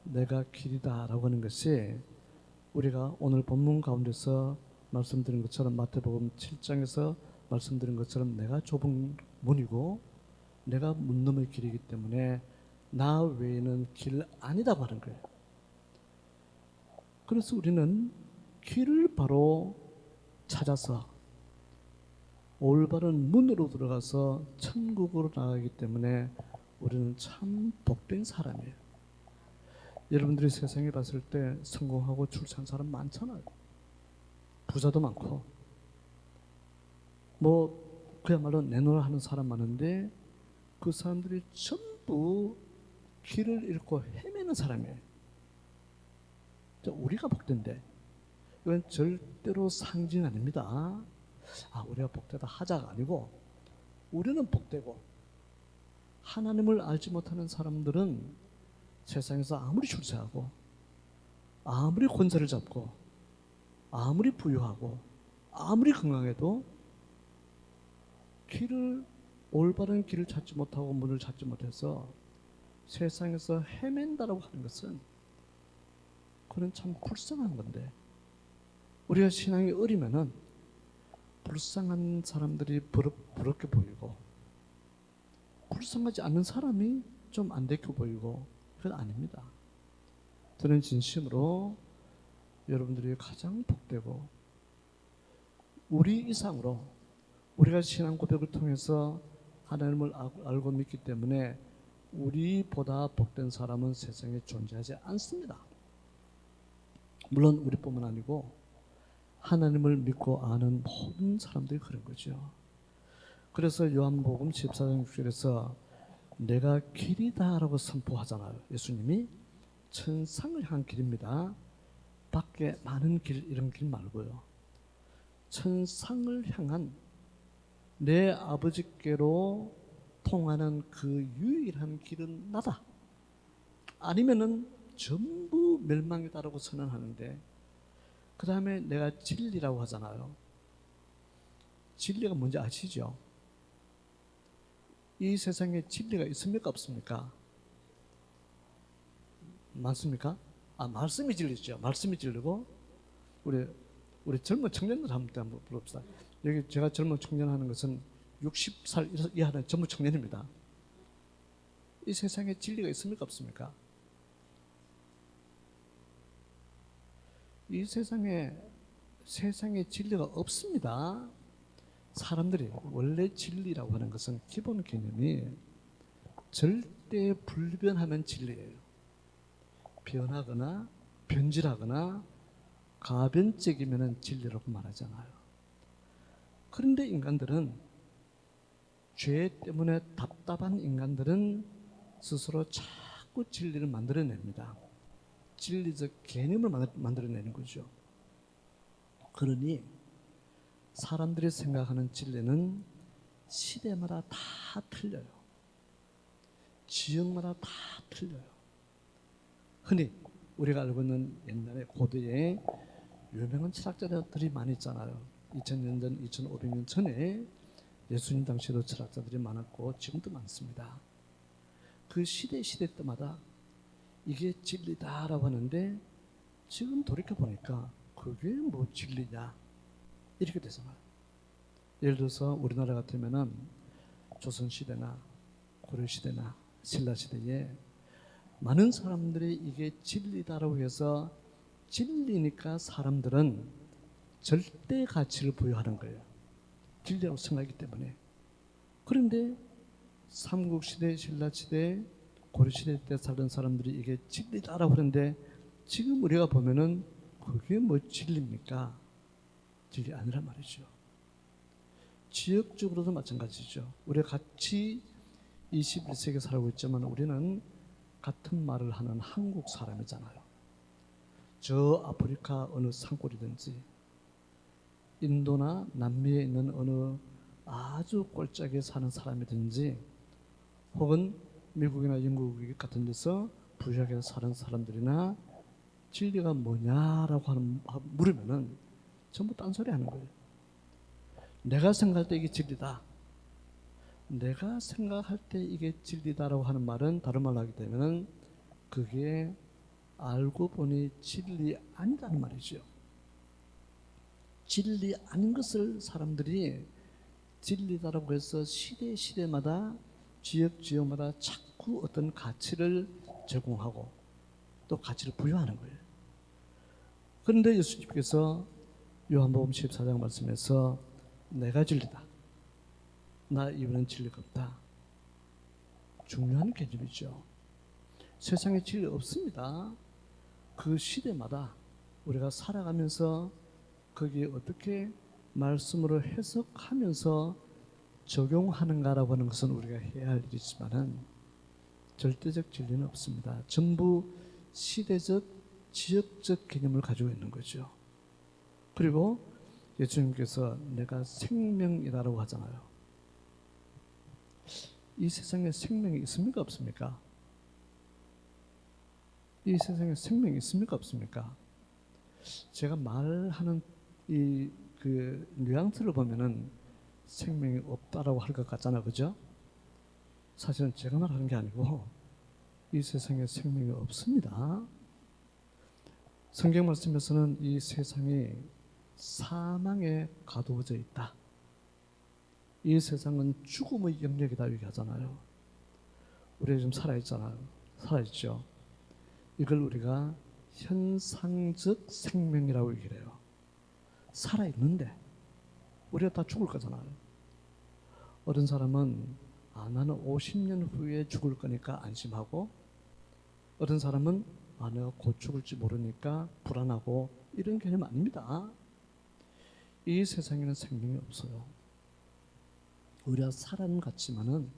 내가 길이다 라고 하는 것이, 우리가 오늘 본문 가운데서 말씀드린 것처럼 마태복음 7장에서 말씀드린 것처럼 내가 좁은 문이고 내가 문 너머의 길이기 때문에 나 외에는 길 아니다고 하는 거예요. 그래서 우리는 길을 바로 찾아서 올바른 문으로 들어가서 천국으로 나가기 때문에 우리는 참 복된 사람이에요. 여러분들이 세상에 봤을 때 성공하고 출세한 사람 많잖아요. 부자도 많고 뭐 그야말로 내놓으라 하는 사람 많은데, 그 사람들이 전부 길을 잃고 헤매는 사람이에요. 우리가 복된데, 이건 절대로 상징 아닙니다. 우리가 복되다 하자가 아니고, 우리는 복되고, 하나님을 알지 못하는 사람들은 세상에서 아무리 출세하고 아무리 권세를 잡고 아무리 부유하고 아무리 건강해도 길을 올바른 길을 찾지 못하고 문을 찾지 못해서 세상에서 헤맨다라고 하는 것은 그건 참 불쌍한 건데, 우리가 신앙이 어리면은 불쌍한 사람들이 부럽게 보이고 불쌍하지 않는 사람이 좀 안 되게 보이고, 그건 아닙니다. 저는 진심으로 여러분들이 가장 복되고 우리 이상으로 우리가 신앙 고백을 통해서 하나님을 알고 믿기 때문에 우리보다 복된 사람은 세상에 존재하지 않습니다. 물론 우리뿐만 아니고 하나님을 믿고 아는 모든 사람들이 그런 거죠. 그래서 요한복음 14장 6절에서 내가 길이다라고 선포하잖아요. 예수님이 천상을 향한 길입니다. 밖에 많은 길, 이런 길 말고요. 천상을 향한 내 아버지께로 통하는 그 유일한 길은 나다. 아니면은 전부 멸망이다라고 선언하는데, 그 다음에 내가 진리라고 하잖아요. 진리가 뭔지 아시죠? 이 세상에 진리가 있습니까 없습니까? 많습니까? 말씀이 진리죠. 말씀이 진리고, 우리 젊은 청년들 한번 불러봅시다. 여기 제가 젊은 청년 하는 것은 60살 이하는 젊은 청년입니다. 이 세상에 진리가 있습니까 없습니까? 이 세상에 진리가 없습니다. 사람들이 원래 진리라고 하는 것은 기본 개념이 절대 불변하는 진리예요. 변하거나 변질하거나 가변적이면 진리라고 말하잖아요. 그런데 인간들은, 죄 때문에 답답한 인간들은 스스로 자꾸 진리를 만들어냅니다. 진리적 개념을 만들어내는 거죠. 그러니 사람들이 생각하는 진리는 시대마다 다 틀려요. 지역마다 다 틀려요. 흔히 우리가 알고 있는 옛날에 고대에 유명한 철학자들이 많이 있잖아요. 2000년 전, 2500년 전에 예수님 당시에도 철학자들이 많았고 지금도 많습니다. 그 시대 때마다 이게 진리다라고 하는데, 지금 돌이켜보니까 그게 뭐 진리냐 이렇게 되잖아요. 예를 들어서 우리나라 같으면은 조선시대나 고려시대나 신라시대에 많은 사람들이 이게 진리다라고 해서, 진리니까 사람들은 절대 가치를 부여하는 거예요. 진리라고 생각하기 때문에. 그런데 삼국시대, 신라시대, 고려시대 때 살던 사람들이 이게 진리다라고 하는데, 지금 우리가 보면은 그게 뭐 진리입니까? 진리 아니란 말이죠. 지역적으로도 마찬가지죠. 우리가 같이 21세기에 살고 있지만 우리는 같은 말을 하는 한국 사람이잖아요. 저 아프리카 어느 산골이든지 인도나 남미에 있는 어느 아주 꼴짝에 사는 사람이든지, 혹은 미국이나 영국 같은 데서 부유하게 사는 사람들이나 진리가 뭐냐라고 물으면은 전부 딴소리 하는 거예요. 내가 생각할 때 이게 진리다. 내가 생각할 때 이게 진리다라고 하는 말은, 다른 말로 하게 되면은 그게 알고 보니 진리 아니라는 말이죠. 진리 아닌 것을 사람들이 진리다라고 해서 시대마다 지역마다 자꾸 어떤 가치를 제공하고 또 가치를 부여하는 거예요. 그런데 예수님께서 요한복음 14장 말씀에서 내가 진리다, 나 이외에는 진리가 없다. 중요한 개념이죠. 세상에 진리 없습니다. 그 시대마다 우리가 살아가면서 거기에 어떻게 말씀으로 해석하면서 적용하는가라고 하는 것은 우리가 해야 할 일이지만은 절대적 진리는 없습니다. 전부 시대적, 지역적 개념을 가지고 있는 거죠. 그리고 예수님께서 내가 생명이다라고 하잖아요. 이 세상에 생명이 있습니까 없습니까? 이 세상에 생명이 있습니까 없습니까? 제가 말하는 이 그 뉘앙스를 보면은 생명이 없다라고 할 것 같잖아요, 그죠? 사실은 제가 말하는 게 아니고 이 세상에 생명이 없습니다. 성경 말씀에서는 이 세상이 사망에 가두어져 있다. 이 세상은 죽음의 영역이다 얘기하잖아요. 우리가 지금 살아있잖아요. 살아있죠. 이걸 우리가 현상적 생명이라고 얘기를 해요. 살아있는데 우리가 다 죽을 거잖아요. 어떤 사람은 나는 50년 후에 죽을 거니까 안심하고, 어떤 사람은 내가 곧 죽을지 모르니까 불안하고, 이런 개념 아닙니다. 이 세상에는 생명이 없어요. 우리가 살아는 같지만은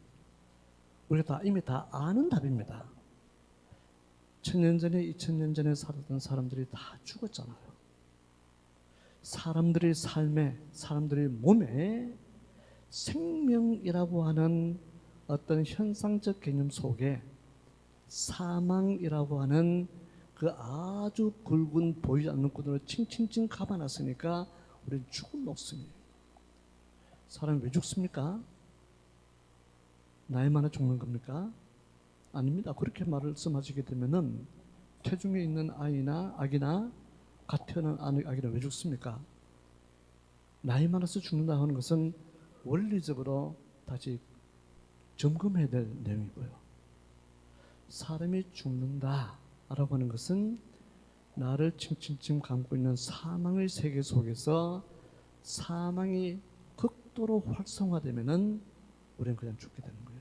우리가 이미 다 아는 답입니다. 1000년 전에 2000년 전에 살았던 사람들이 다 죽었잖아요. 사람들의 삶에, 사람들의 몸에 생명이라고 하는 어떤 현상적 개념 속에 사망이라고 하는 그 아주 굵은 보이지 않는 구덩이로 칭칭칭 감아놨으니까 우리는 죽은 목숨이에요. 사람이 왜 죽습니까? 나이 많아 죽는 겁니까? 아닙니다. 그렇게 말씀하시게 되면은 태중에 있는 아기나 갓 태어난 아기는 왜 죽습니까? 나이 많아서 죽는다 하는 것은 원리적으로 다시 점검해야 될 내용이고요. 사람이 죽는다라고 하는 것은 나를 칭칭칭 감고 있는 사망의 세계 속에서 사망이 극도로 활성화되면은 우리는 그냥 죽게 되는 거예요.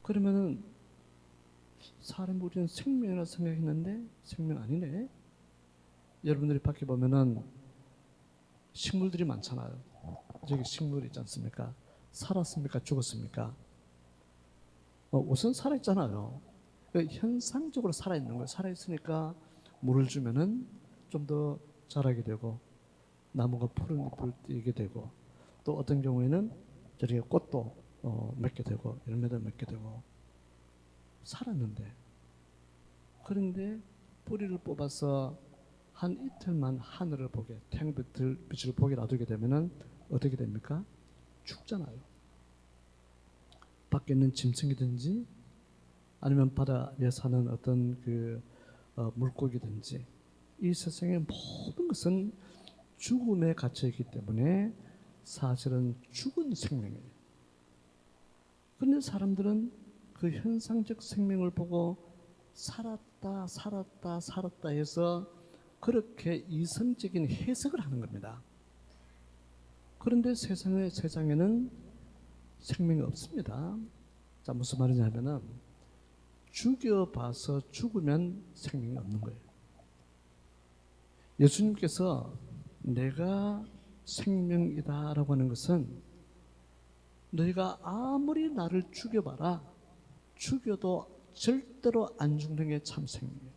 그러면은 사람 우리는 생명이라 생각했는데 생명 아니네. 여러분들이 밖에 보면은 식물들이 많잖아요. 저기 식물 있지 않습니까? 살았습니까? 죽었습니까? 우선 살아있잖아요. 현상적으로 살아있는 거예요. 살아있으니까 물을 주면은 좀 더 자라게 되고, 나무가 푸른 잎을 띠게 되고, 또 어떤 경우에는 저렇게 꽃도 맺게 되고, 열매도 맺게 되고, 살았는데, 그런데 뿌리를 뽑아서 한 이틀만 하늘을 보게, 태양빛을 보게 놔두게 되면은 어떻게 됩니까? 죽잖아요. 밖에 있는 짐승이든지 아니면 바다에 사는 어떤 물고기든지, 이 세상의 모든 것은 죽음에 갇혀 있기 때문에 사실은 죽은 생명이에요. 그런데 사람들은 그 현상적 생명을 보고 살았다 해서 그렇게 이성적인 해석을 하는 겁니다. 그런데 세상에는 생명이 없습니다. 자, 무슨 말이냐면은 죽여봐서 죽으면 생명이 없는 거예요. 예수님께서 내가 생명이다라고 하는 것은 너희가 아무리 나를 죽여봐라, 죽여도 절대로 안 죽는 게 참 생명이에요.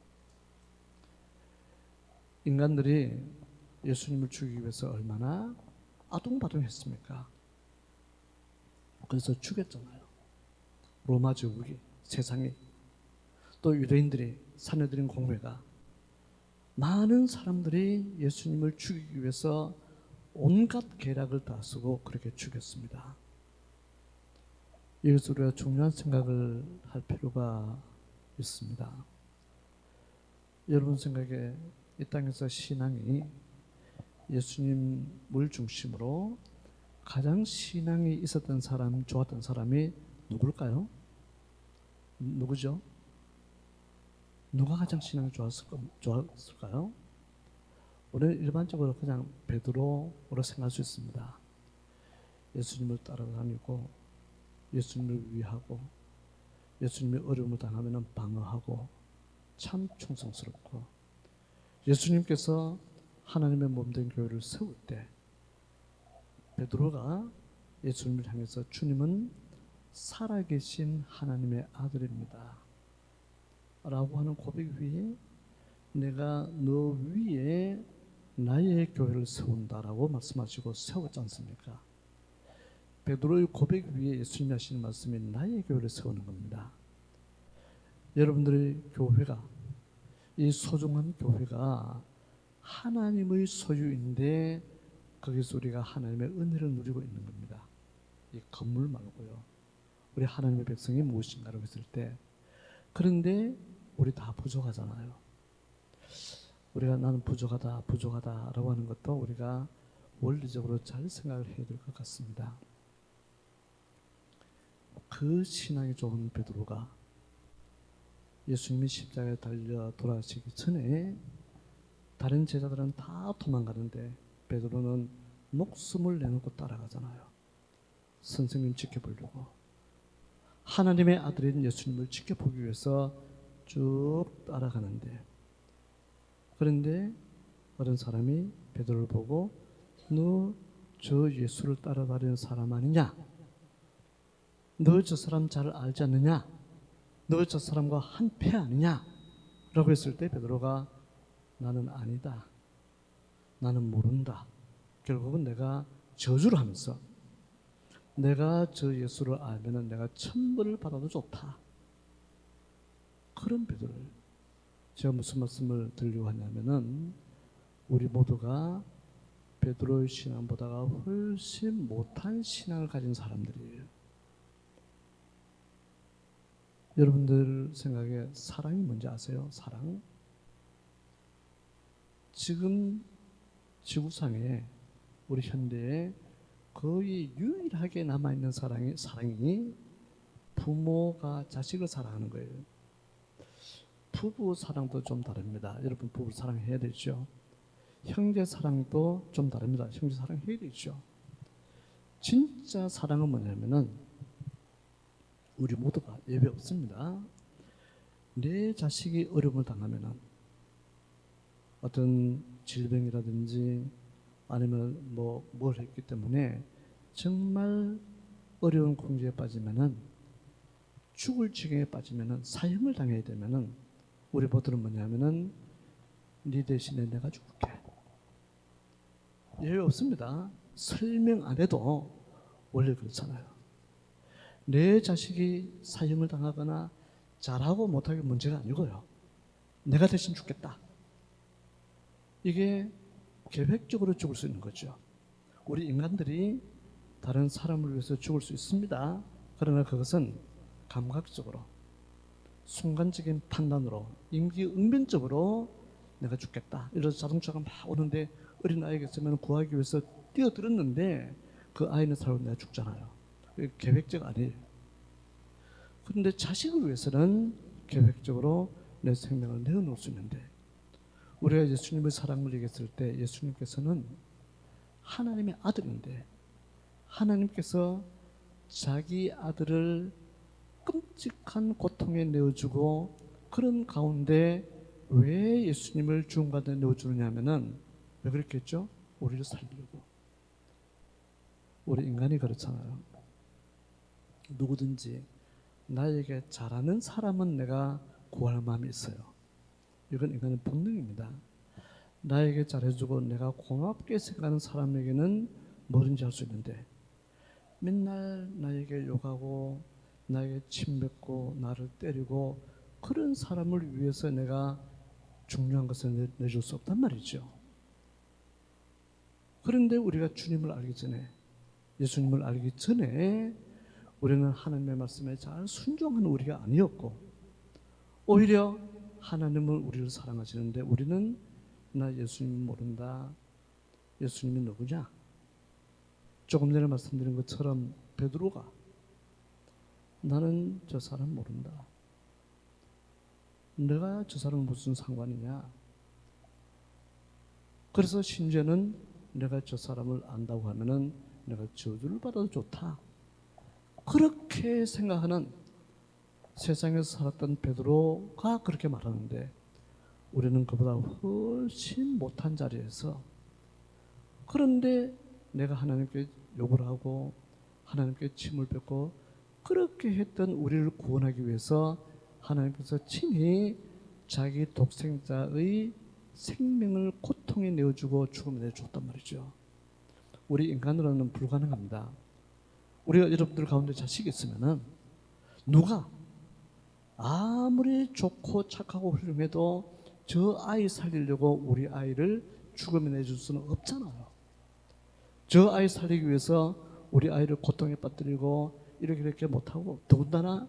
인간들이 예수님을 죽이기 위해서 얼마나 아둥바둥했습니까? 그래서 죽였잖아요. 로마 제국이, 세상이, 또 유대인들이, 사내들인 공회가, 많은 사람들이 예수님을 죽이기 위해서 온갖 계략을 다 쓰고 그렇게 죽였습니다. 여기서 우리가 중요한 생각을 할 필요가 있습니다. 여러분 생각에 이 땅에서 신앙이 예수님을 중심으로 가장 신앙이 있었던 사람, 좋았던 사람이 누굴까요? 누구죠? 누가 가장 신앙이 좋았을까요? 우리는 일반적으로 그냥 베드로로 생각할 수 있습니다. 예수님을 따라다니고, 예수님을 위하고, 예수님이 어려움을 당하면 방어하고, 참 충성스럽고, 예수님께서 하나님의 몸된 교회를 세울 때 베드로가 예수님을 향해서 주님은 살아계신 하나님의 아들입니다 라고 하는 고백 위에 내가 너 위에 나의 교회를 세운다라고 말씀하시고 세웠지 않습니까? 베드로의 고백 위에 예수님이 하시는 말씀이 나의 교회를 세우는 겁니다. 여러분들의 교회가, 이 소중한 교회가 하나님의 소유인데 거기서 우리가 하나님의 은혜를 누리고 있는 겁니다. 이 건물 말고요. 우리 하나님의 백성이 무엇인가라고 했을 때, 그런데 우리 다 부족하잖아요. 우리가 나는 부족하다라고 하는 것도 우리가 원리적으로 잘 생각을 해야 될 것 같습니다. 그 신앙이 좋은 베드로가 예수님이 십자가에 달려 돌아가시기 전에 다른 제자들은 다 도망가는데 베드로는 목숨을 내놓고 따라가잖아요. 선생님 지켜보려고. 하나님의 아들인 예수님을 지켜보기 위해서 쭉 따라가는데, 그런데 어떤 사람이 베드로를 보고 너 저 예수를 따라다니는 사람 아니냐? 너 저 사람 잘 알지 않느냐? 너 저 사람과 한패 아니냐? 라고 했을 때 베드로가 나는 아니다. 나는 모른다. 결국은 내가 저주를 하면서 내가 저 예수를 알면은 내가 천벌을 받아도 좋다. 그런 베드로를, 제가 무슨 말씀을 드리려고 하냐면은 우리 모두가 베드로의 신앙보다가 훨씬 못한 신앙을 가진 사람들이에요. 여러분들 생각에 사랑이 뭔지 아세요? 사랑? 지금 지구상에 우리 현대에 거의 유일하게 남아있는 사랑이 부모가 자식을 사랑하는 거예요. 부부 사랑도 좀 다릅니다. 여러분 부부 사랑해야 되죠. 형제 사랑도 좀 다릅니다. 형제 사랑해야 되죠. 진짜 사랑은 뭐냐면은 우리 모두가 예외 없습니다. 내 자식이 어려움을 당하면은 어떤 질병이라든지 아니면 뭘 했기 때문에 정말 어려운 궁지에 빠지면은, 죽을 지경에 빠지면은, 사형을 당해야 되면은 우리 모두는 뭐냐면은 네 대신에 내가 죽을게. 예외 없습니다. 설명 안 해도 원래 그렇잖아요. 내 자식이 사형을 당하거나 잘하고 못하기 문제가 아니고요. 내가 대신 죽겠다. 이게 계획적으로 죽을 수 있는 거죠. 우리 인간들이 다른 사람을 위해서 죽을 수 있습니다. 그러나 그것은 감각적으로, 순간적인 판단으로, 임기응변적으로 내가 죽겠다. 이래서 자동차가 막 오는데 어린 아이가 있으면 구하기 위해서 뛰어들었는데 그 아이는 살고 내가 죽잖아요. 계획적 아니에요. 그런데 자식을 위해서는 계획적으로 내 생명을 내어놓을 수 있는데, 우리가 예수님의 사랑을 얘기했을 때 예수님께서는 하나님의 아들인데 하나님께서 자기 아들을 끔찍한 고통에 내어주고, 그런 가운데 왜 예수님을 죽음 가운데 내어주느냐 하면은 왜 그랬겠죠? 우리를 살리려고. 우리 인간이 그렇잖아요. 누구든지 나에게 잘하는 사람은 내가 구할 마음이 있어요. 이건 인간의 본능입니다. 나에게 잘해주고 내가 고맙게 생각하는 사람에게는 뭐든지 할 수 있는데, 맨날 나에게 욕하고 나에게 침뱉고 나를 때리고 그런 사람을 위해서 내가 중요한 것을 내줄 수 없단 말이죠. 그런데 우리가 주님을 알기 전에, 예수님을 알기 전에 우리는 하나님의 말씀에 잘 순종하는 우리가 아니었고, 오히려 하나님은 우리를 사랑하시는데 우리는 나 예수님 모른다. 예수님이 누구냐? 조금 전에 말씀드린 것처럼 베드로가 나는 저 사람 모른다. 내가 저 사람 무슨 상관이냐? 그래서 심지어는 내가 저 사람을 안다고 하면은 내가 저주를 받아도 좋다. 그렇게 생각하는 세상에서 살았던 베드로가 그렇게 말하는데, 우리는 그보다 훨씬 못한 자리에서, 그런데 내가 하나님께 욕을 하고 하나님께 침을 뱉고 그렇게 했던 우리를 구원하기 위해서 하나님께서 친히 자기 독생자의 생명을 고통에 내어주고 죽음에 내어줬단 말이죠. 우리 인간으로는 불가능합니다. 우리가 여러분들 가운데 자식이 있으면은 누가 아무리 좋고 착하고 훌륭해도 저 아이 살리려고 우리 아이를 죽음에 내줄 수는 없잖아요. 저 아이 살리기 위해서 우리 아이를 고통에 빠뜨리고 이렇게 못하고, 더군다나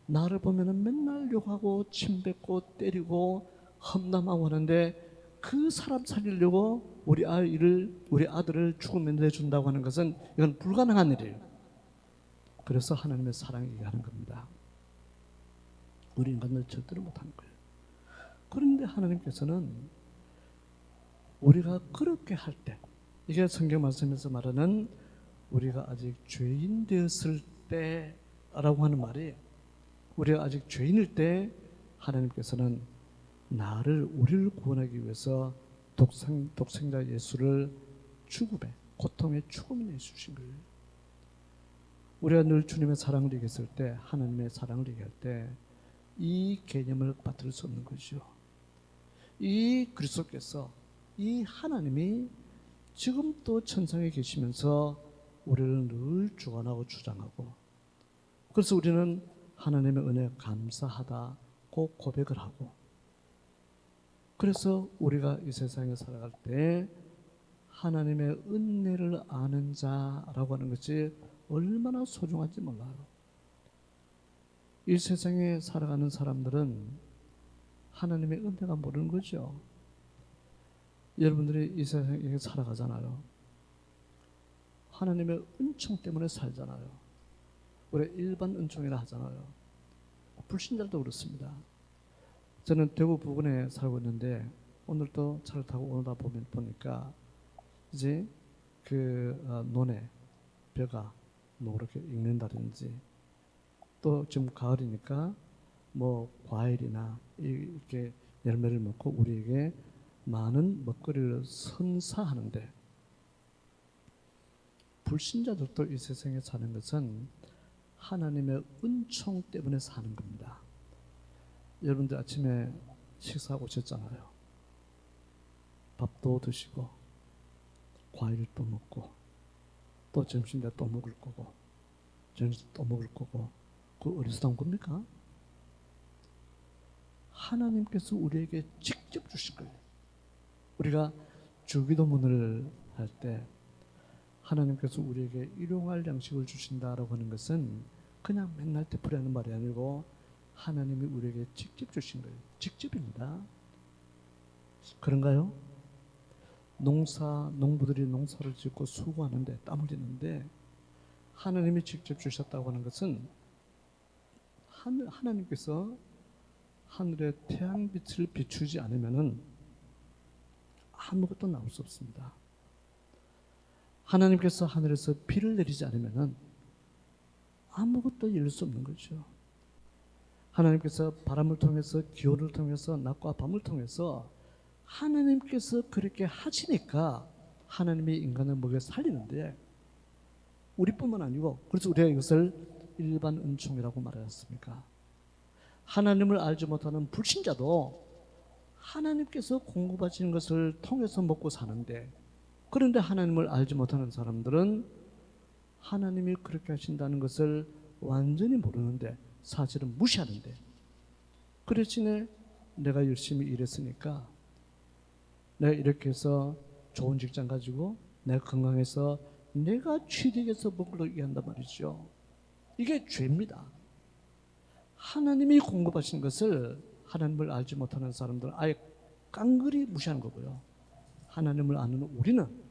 나를 보면은 맨날 욕하고 침 뱉고 때리고 험담하고 하는데, 그 사람 살리려고 우리 아들을 죽음에 내준다고 하는 것은 이건 불가능한 일이에요. 그래서 하나님의 사랑을 얘기하는 겁니다. 우리 인간들 절대로 못하는 거예요. 그런데 하나님께서는 우리가 그렇게 할 때, 이게 성경 말씀에서 말하는 우리가 아직 죄인 되었을 때라고 하는 말이, 우리가 아직 죄인일 때 하나님께서는 우리를 구원하기 위해서 독생자 예수를 고통의 죽음에 내주신 거예요. 우리가 늘 주님의 사랑을 얘기했을 때, 하나님의 사랑을 얘기할 때 이 개념을 받을 수 없는 것이죠. 이 그리스도께서, 이 하나님이 지금 또 천상에 계시면서 우리를 늘 주관하고 주장하고, 그래서 우리는 하나님의 은혜에 감사하다고 고백을 하고, 그래서 우리가 이 세상에 살아갈 때 하나님의 은혜를 아는 자라고 하는 것이 얼마나 소중한지 몰라요. 이 세상에 살아가는 사람들은 하나님의 은혜가 모르는 거죠. 여러분들이 이 세상에 살아가잖아요. 하나님의 은총 때문에 살잖아요. 우리 일반 은총이라 하잖아요. 불신자도 그렇습니다. 저는 대구 부근에 살고 있는데, 오늘도 차를 타고 오다 보니까 이제 논에 벼가 노랗게 익는다든지, 또 지금 가을이니까 뭐 과일이나 이렇게 열매를 먹고 우리에게 많은 먹거리를 선사하는데, 불신자들도 이 세상에 사는 것은 하나님의 은총 때문에 사는 겁니다. 여러분들 아침에 식사하고 오셨잖아요. 밥도 드시고 과일도 먹고, 또 점심 때 또 먹을 거고, 저녁 또 먹을 거고, 그 어디서 나온 겁니까? 하나님께서 우리에게 직접 주실 거예요. 우리가 주기도문을 할 때 하나님께서 우리에게 일용할 양식을 주신다라고 하는 것은 그냥 맨날 되풀이하는 말이 아니고 하나님이 우리에게 직접 주신 거예요. 직접입니다. 그런가요? 농부들이 농사를 짓고 수고하는데, 땀 흘리는데 하나님이 직접 주셨다고 하는 것은 하나님께서 하늘에 태양빛을 비추지 않으면은 아무것도 나올 수 없습니다. 하나님께서 하늘에서 비를 내리지 않으면은 아무것도 이룰 수 없는 거죠. 하나님께서 바람을 통해서, 기온을 통해서, 낮과 밤을 통해서 하나님께서 그렇게 하시니까 하나님이 인간을 먹여 살리는데, 우리뿐만 아니고, 그래서 우리가 이것을 일반 은총이라고 말하였습니까? 하나님을 알지 못하는 불신자도 하나님께서 공급하시는 것을 통해서 먹고 사는데, 그런데 하나님을 알지 못하는 사람들은 하나님이 그렇게 하신다는 것을 완전히 모르는데, 사실은 무시하는데, 그 대신에 내가 열심히 일했으니까, 내가 이렇게 해서 좋은 직장 가지고, 내가 건강해서 내가 취직해서 먹으려고 한단 말이죠. 이게 죄입니다. 하나님이 공급하신 것을 하나님을 알지 못하는 사람들은 아예 깡그리 무시하는 거고요. 하나님을 아는 우리는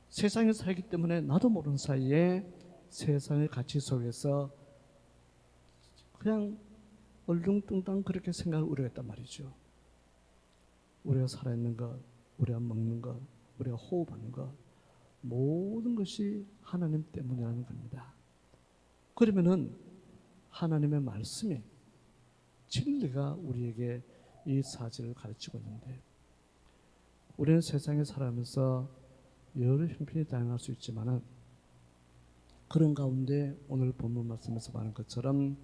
세상에 살기 때문에 나도 모르는 사이에 세상의 가치 속에서 그냥 얼렁뚱땅 그렇게 생각을 우리가 했단 말이죠. 우리가 살아있는 것, 우리가 먹는 것, 우리가 호흡하는 것, 모든 것이 하나님 때문이라는 겁니다. 그러면은 하나님의 말씀이, 진리가 우리에게 이 사실을 가르치고 있는데, 우리는 세상에 살아가면서 여러 형편이 다양할 수 있지만은, 그런 가운데 오늘 본문 말씀에서 말한 것처럼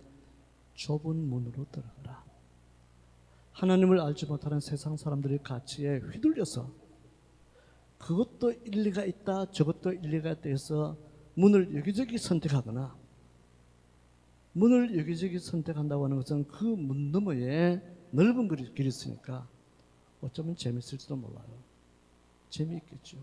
좁은 문으로 들어가라. 하나님을 알지 못하는 세상 사람들의 가치에 휘둘려서 그것도 일리가 있다, 저것도 일리가 있다 해서 문을 여기저기 선택하거나, 문을 여기저기 선택한다고 하는 것은 그 문 너머에 넓은 길이 있으니까 어쩌면 재밌을지도 몰라요. 재미있겠죠.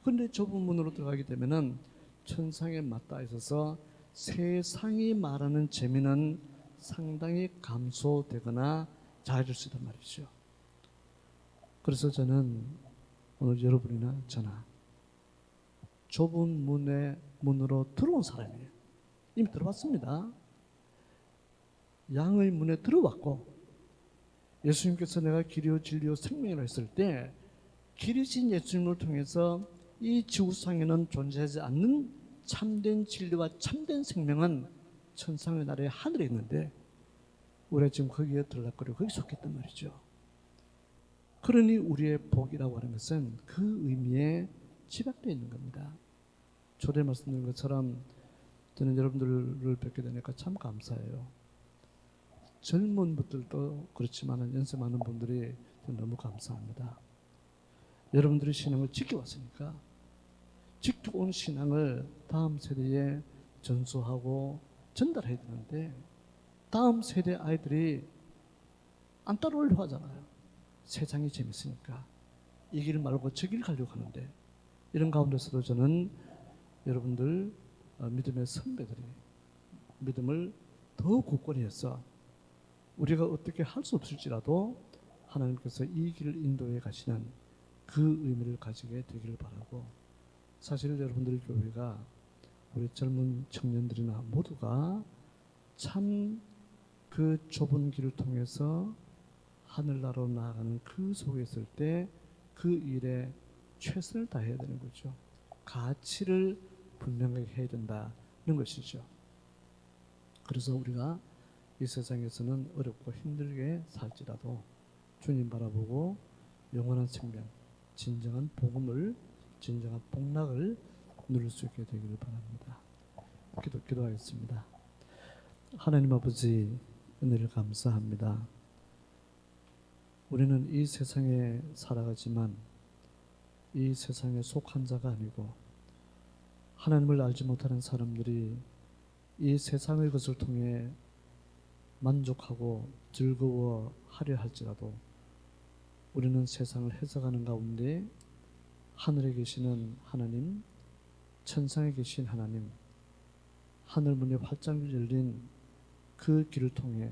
그런데 좁은 문으로 들어가게 되면은 천상에 맞닿아 있어서 세상이 말하는 재미는 상당히 감소되거나 작아질 수 있단 말이죠. 그래서 저는 오늘 여러분이나 저나 좁은 문으로 들어온 사람이에요. 이미 들어왔습니다. 양의 문에 들어왔고, 예수님께서 내가 길이요 진리요 생명이라 했을 때 길이신 예수님을 통해서 이 지구상에는 존재하지 않는 참된 진리와 참된 생명은 천상의 나라의 하늘에 있는데 우리가 지금 거기에 들락거리고 거기 속했단 말이죠. 그러니 우리의 복이라고 하는 것은 그 의미에 집약되어 있는 겁니다. 초대 말씀드린 것처럼 저는 여러분들을 뵙게 되니까 참 감사해요. 젊은 분들도 그렇지만 연세 많은 분들이 너무 감사합니다. 여러분들이 신앙을 지켜왔으니까 지켜온 신앙을 다음 세대에 전수하고 전달해야 되는데 다음 세대 아이들이 안 따라오려고 하잖아요. 세상이 재밌으니까 이 길 말고 저 길 가려고 하는데, 이런 가운데서도 저는 여러분들 믿음의 선배들이 믿음을 더 굳건히 해서 우리가 어떻게 할 수 없을지라도 하나님께서 이 길을 인도해 가시는 그 의미를 가지게 되기를 바라고, 사실 여러분들의 교회가 우리 젊은 청년들이나 모두가 참 그 좁은 길을 통해서 하늘나라로 나아가는 그 속에 있을 때 그 일에 최선을 다해야 되는 거죠. 가치를 분명하게 해야 된다는 것이죠. 그래서 우리가 이 세상에서는 어렵고 힘들게 살지라도 주님 바라보고 영원한 생명, 진정한 복음을, 진정한 복락을 누릴 수 있게 되기를 바랍니다. 기도하겠습니다. 하나님 아버지, 은혜를 감사합니다. 우리는 이 세상에 살아가지만 이 세상에 속한 자가 아니고 하나님을 알지 못하는 사람들이 이 세상의 것을 통해 만족하고 즐거워하려 할지라도 우리는 세상을 해석하는 가운데 하늘에 계시는 하나님, 천상에 계신 하나님, 하늘문이 활짝 열린 그 길을 통해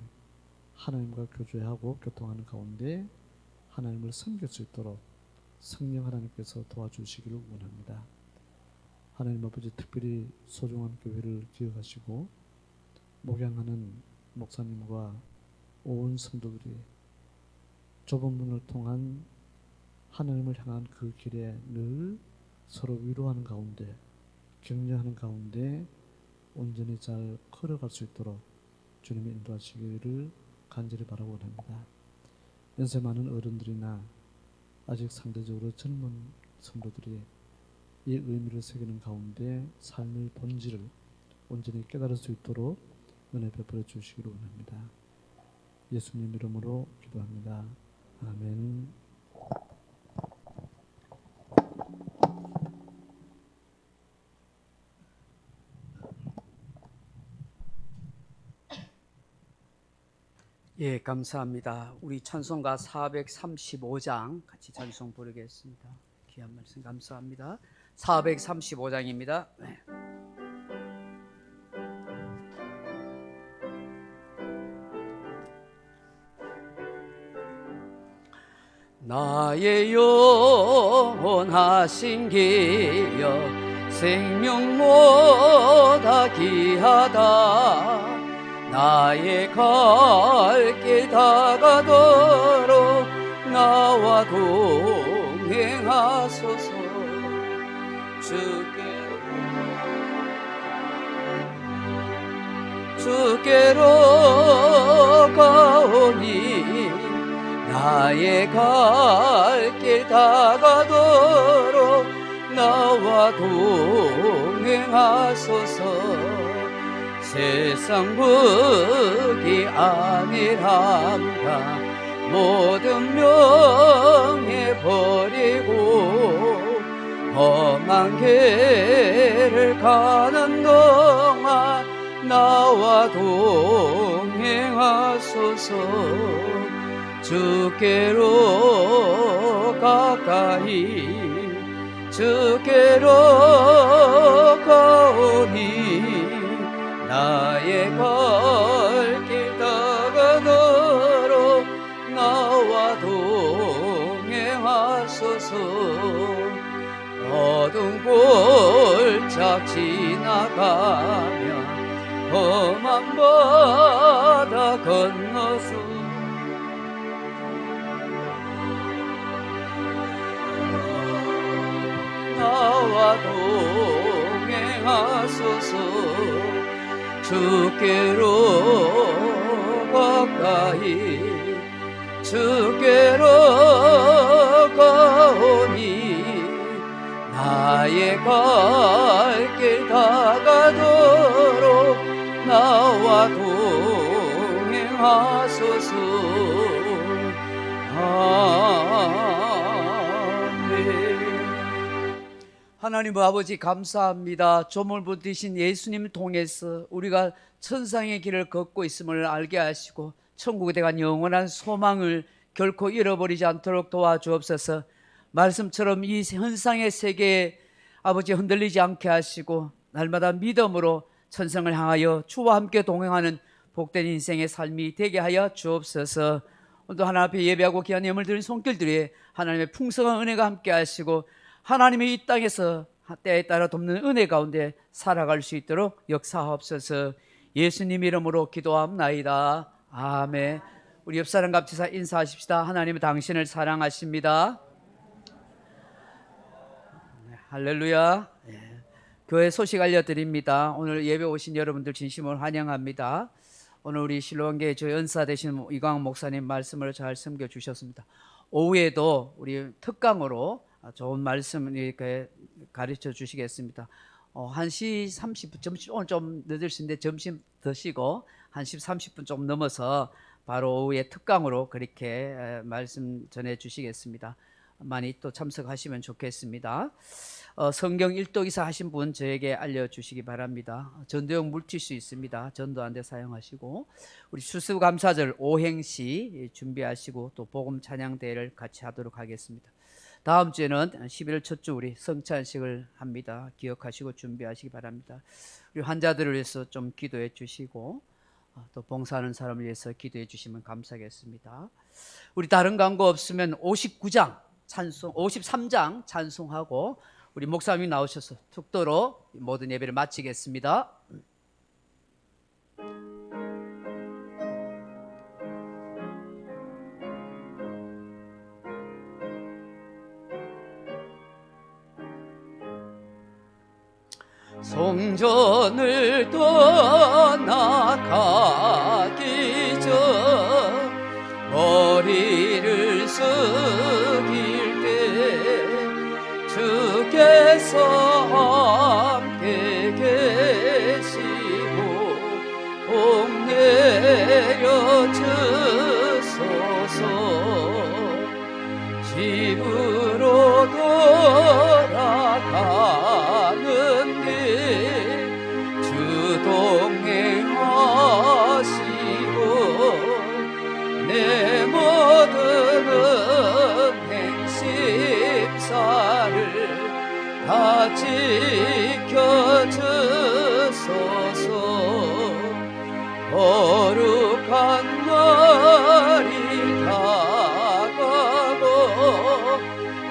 하나님과 교제하고 교통하는 가운데 하나님을 섬길 수 있도록 성령 하나님께서 도와주시기를 원합니다. 하나님 아버지, 특별히 소중한 교회를 기억하시고 목양하는 목사님과 온 성도들이 좁은 문을 통한 하나님을 향한 그 길에 늘 서로 위로하는 가운데, 격려하는 가운데 온전히 잘 걸어갈 수 있도록 주님이 인도하시기를 간절히 바라고 원합니다. 연세 많은 어른들이나 아직 상대적으로 젊은 성도들이 이 의미를 새기는 가운데 삶의 본질을 온전히 깨달을 수 있도록 은혜 베풀어 주시기를 원합니다. 예수님 이름으로 기도합니다. 아멘. 예, 감사합니다. 우리 찬송가 435장 같이 찬송 부르겠습니다. 귀한 말씀 감사합니다. 435장입니다. 나의 영원하신 기여 생명보다 귀하다. 나의 갈 길 다가도록 나와 동행하소서. 주께로 가오니 나의 갈 길 다가도록 나와 동행하소서. 세상 복이 아니란다. 모든 명예 버리고 험한 길을 가는 동안 나와 동행하소서. 주께로 가까이, 주께로 가까이 어두운 골짝 지나가며 험한 바다 건너서 나와 동행하소서. 주께로 가까이 주께로 가오니 나의 갈 길 다가도록 나와 동행하소서. 아멘. 하나님 아버지 감사합니다. 조물부 되신 예수님 통해서 우리가 천상의 길을 걷고 있음을 알게 하시고 천국에 대한 영원한 소망을 결코 잃어버리지 않도록 도와주옵소서. 말씀처럼 이 현상의 세계에 아버지 흔들리지 않게 하시고 날마다 믿음으로 천성을 향하여 주와 함께 동행하는 복된 인생의 삶이 되게 하여 주옵소서. 오늘도 하나님 앞에 예배하고 귀한 예물 드린 손길들이 하나님의 풍성한 은혜가 함께 하시고 하나님의 이 땅에서 때에 따라 돕는 은혜 가운데 살아갈 수 있도록 역사하옵소서. 예수님 이름으로 기도합나이다. 아멘. 우리 옆사람 갑지사 인사하십시다. 하나님은 당신을 사랑하십니다. 네, 할렐루야. 네. 교회 소식 알려드립니다. 오늘 예배 오신 여러분들 진심으로 환영합니다. 오늘 우리 실로원교회 저희 은사 되신 이광 목사님 말씀을 잘 섬겨주셨습니다. 오후에도 우리 특강으로 좋은 말씀 이렇게 가르쳐 주시겠습니다. 1시 30분, 점심, 오늘 좀 늦을 수 있는데 점심 드시고 1시 30분 좀 넘어서 바로 오후에 특강으로 그렇게 말씀 전해 주시겠습니다. 많이 또 참석하시면 좋겠습니다. 성경 일독이사 하신 분 저에게 알려주시기 바랍니다. 전도용 물티슈 있습니다. 전도하는데 사용하시고 우리 수수감사절 오행시 준비하시고 또 복음 찬양대회를 같이 하도록 하겠습니다. 다음 주에는 11월 첫 주 우리 성찬식을 합니다. 기억하시고 준비하시기 바랍니다. 우리 환자들을 위해서 좀 기도해 주시고 또 봉사하는 사람을 위해서 기도해 주시면 감사하겠습니다. 우리 다른 광고 없으면 59장 찬송, 53장 찬송하고 우리 목사님이 나오셔서 특도로 모든 예배를 마치겠습니다. 성전을 떠나가기 전 머리를 숙일 때 주께서 함께 계시고 복 내려 주소서. 집으로 돌아가는 길 주 동행하시고 내 모든 은행 십사를 다 지켜주소서. 거룩한 날이 다가고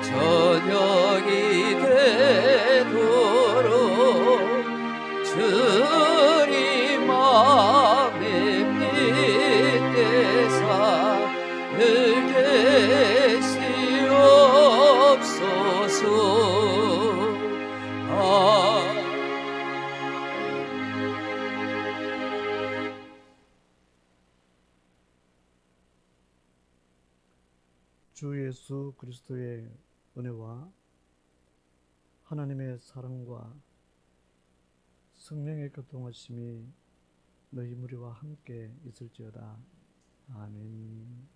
저녁이 되도록 주님 맘에 빛대사 늘 계시옵소서. 주 예수 그리스도의 은혜와 하나님의 사랑과 성령의 교통하심이 너희 무리와 함께 있을지어다. 아멘.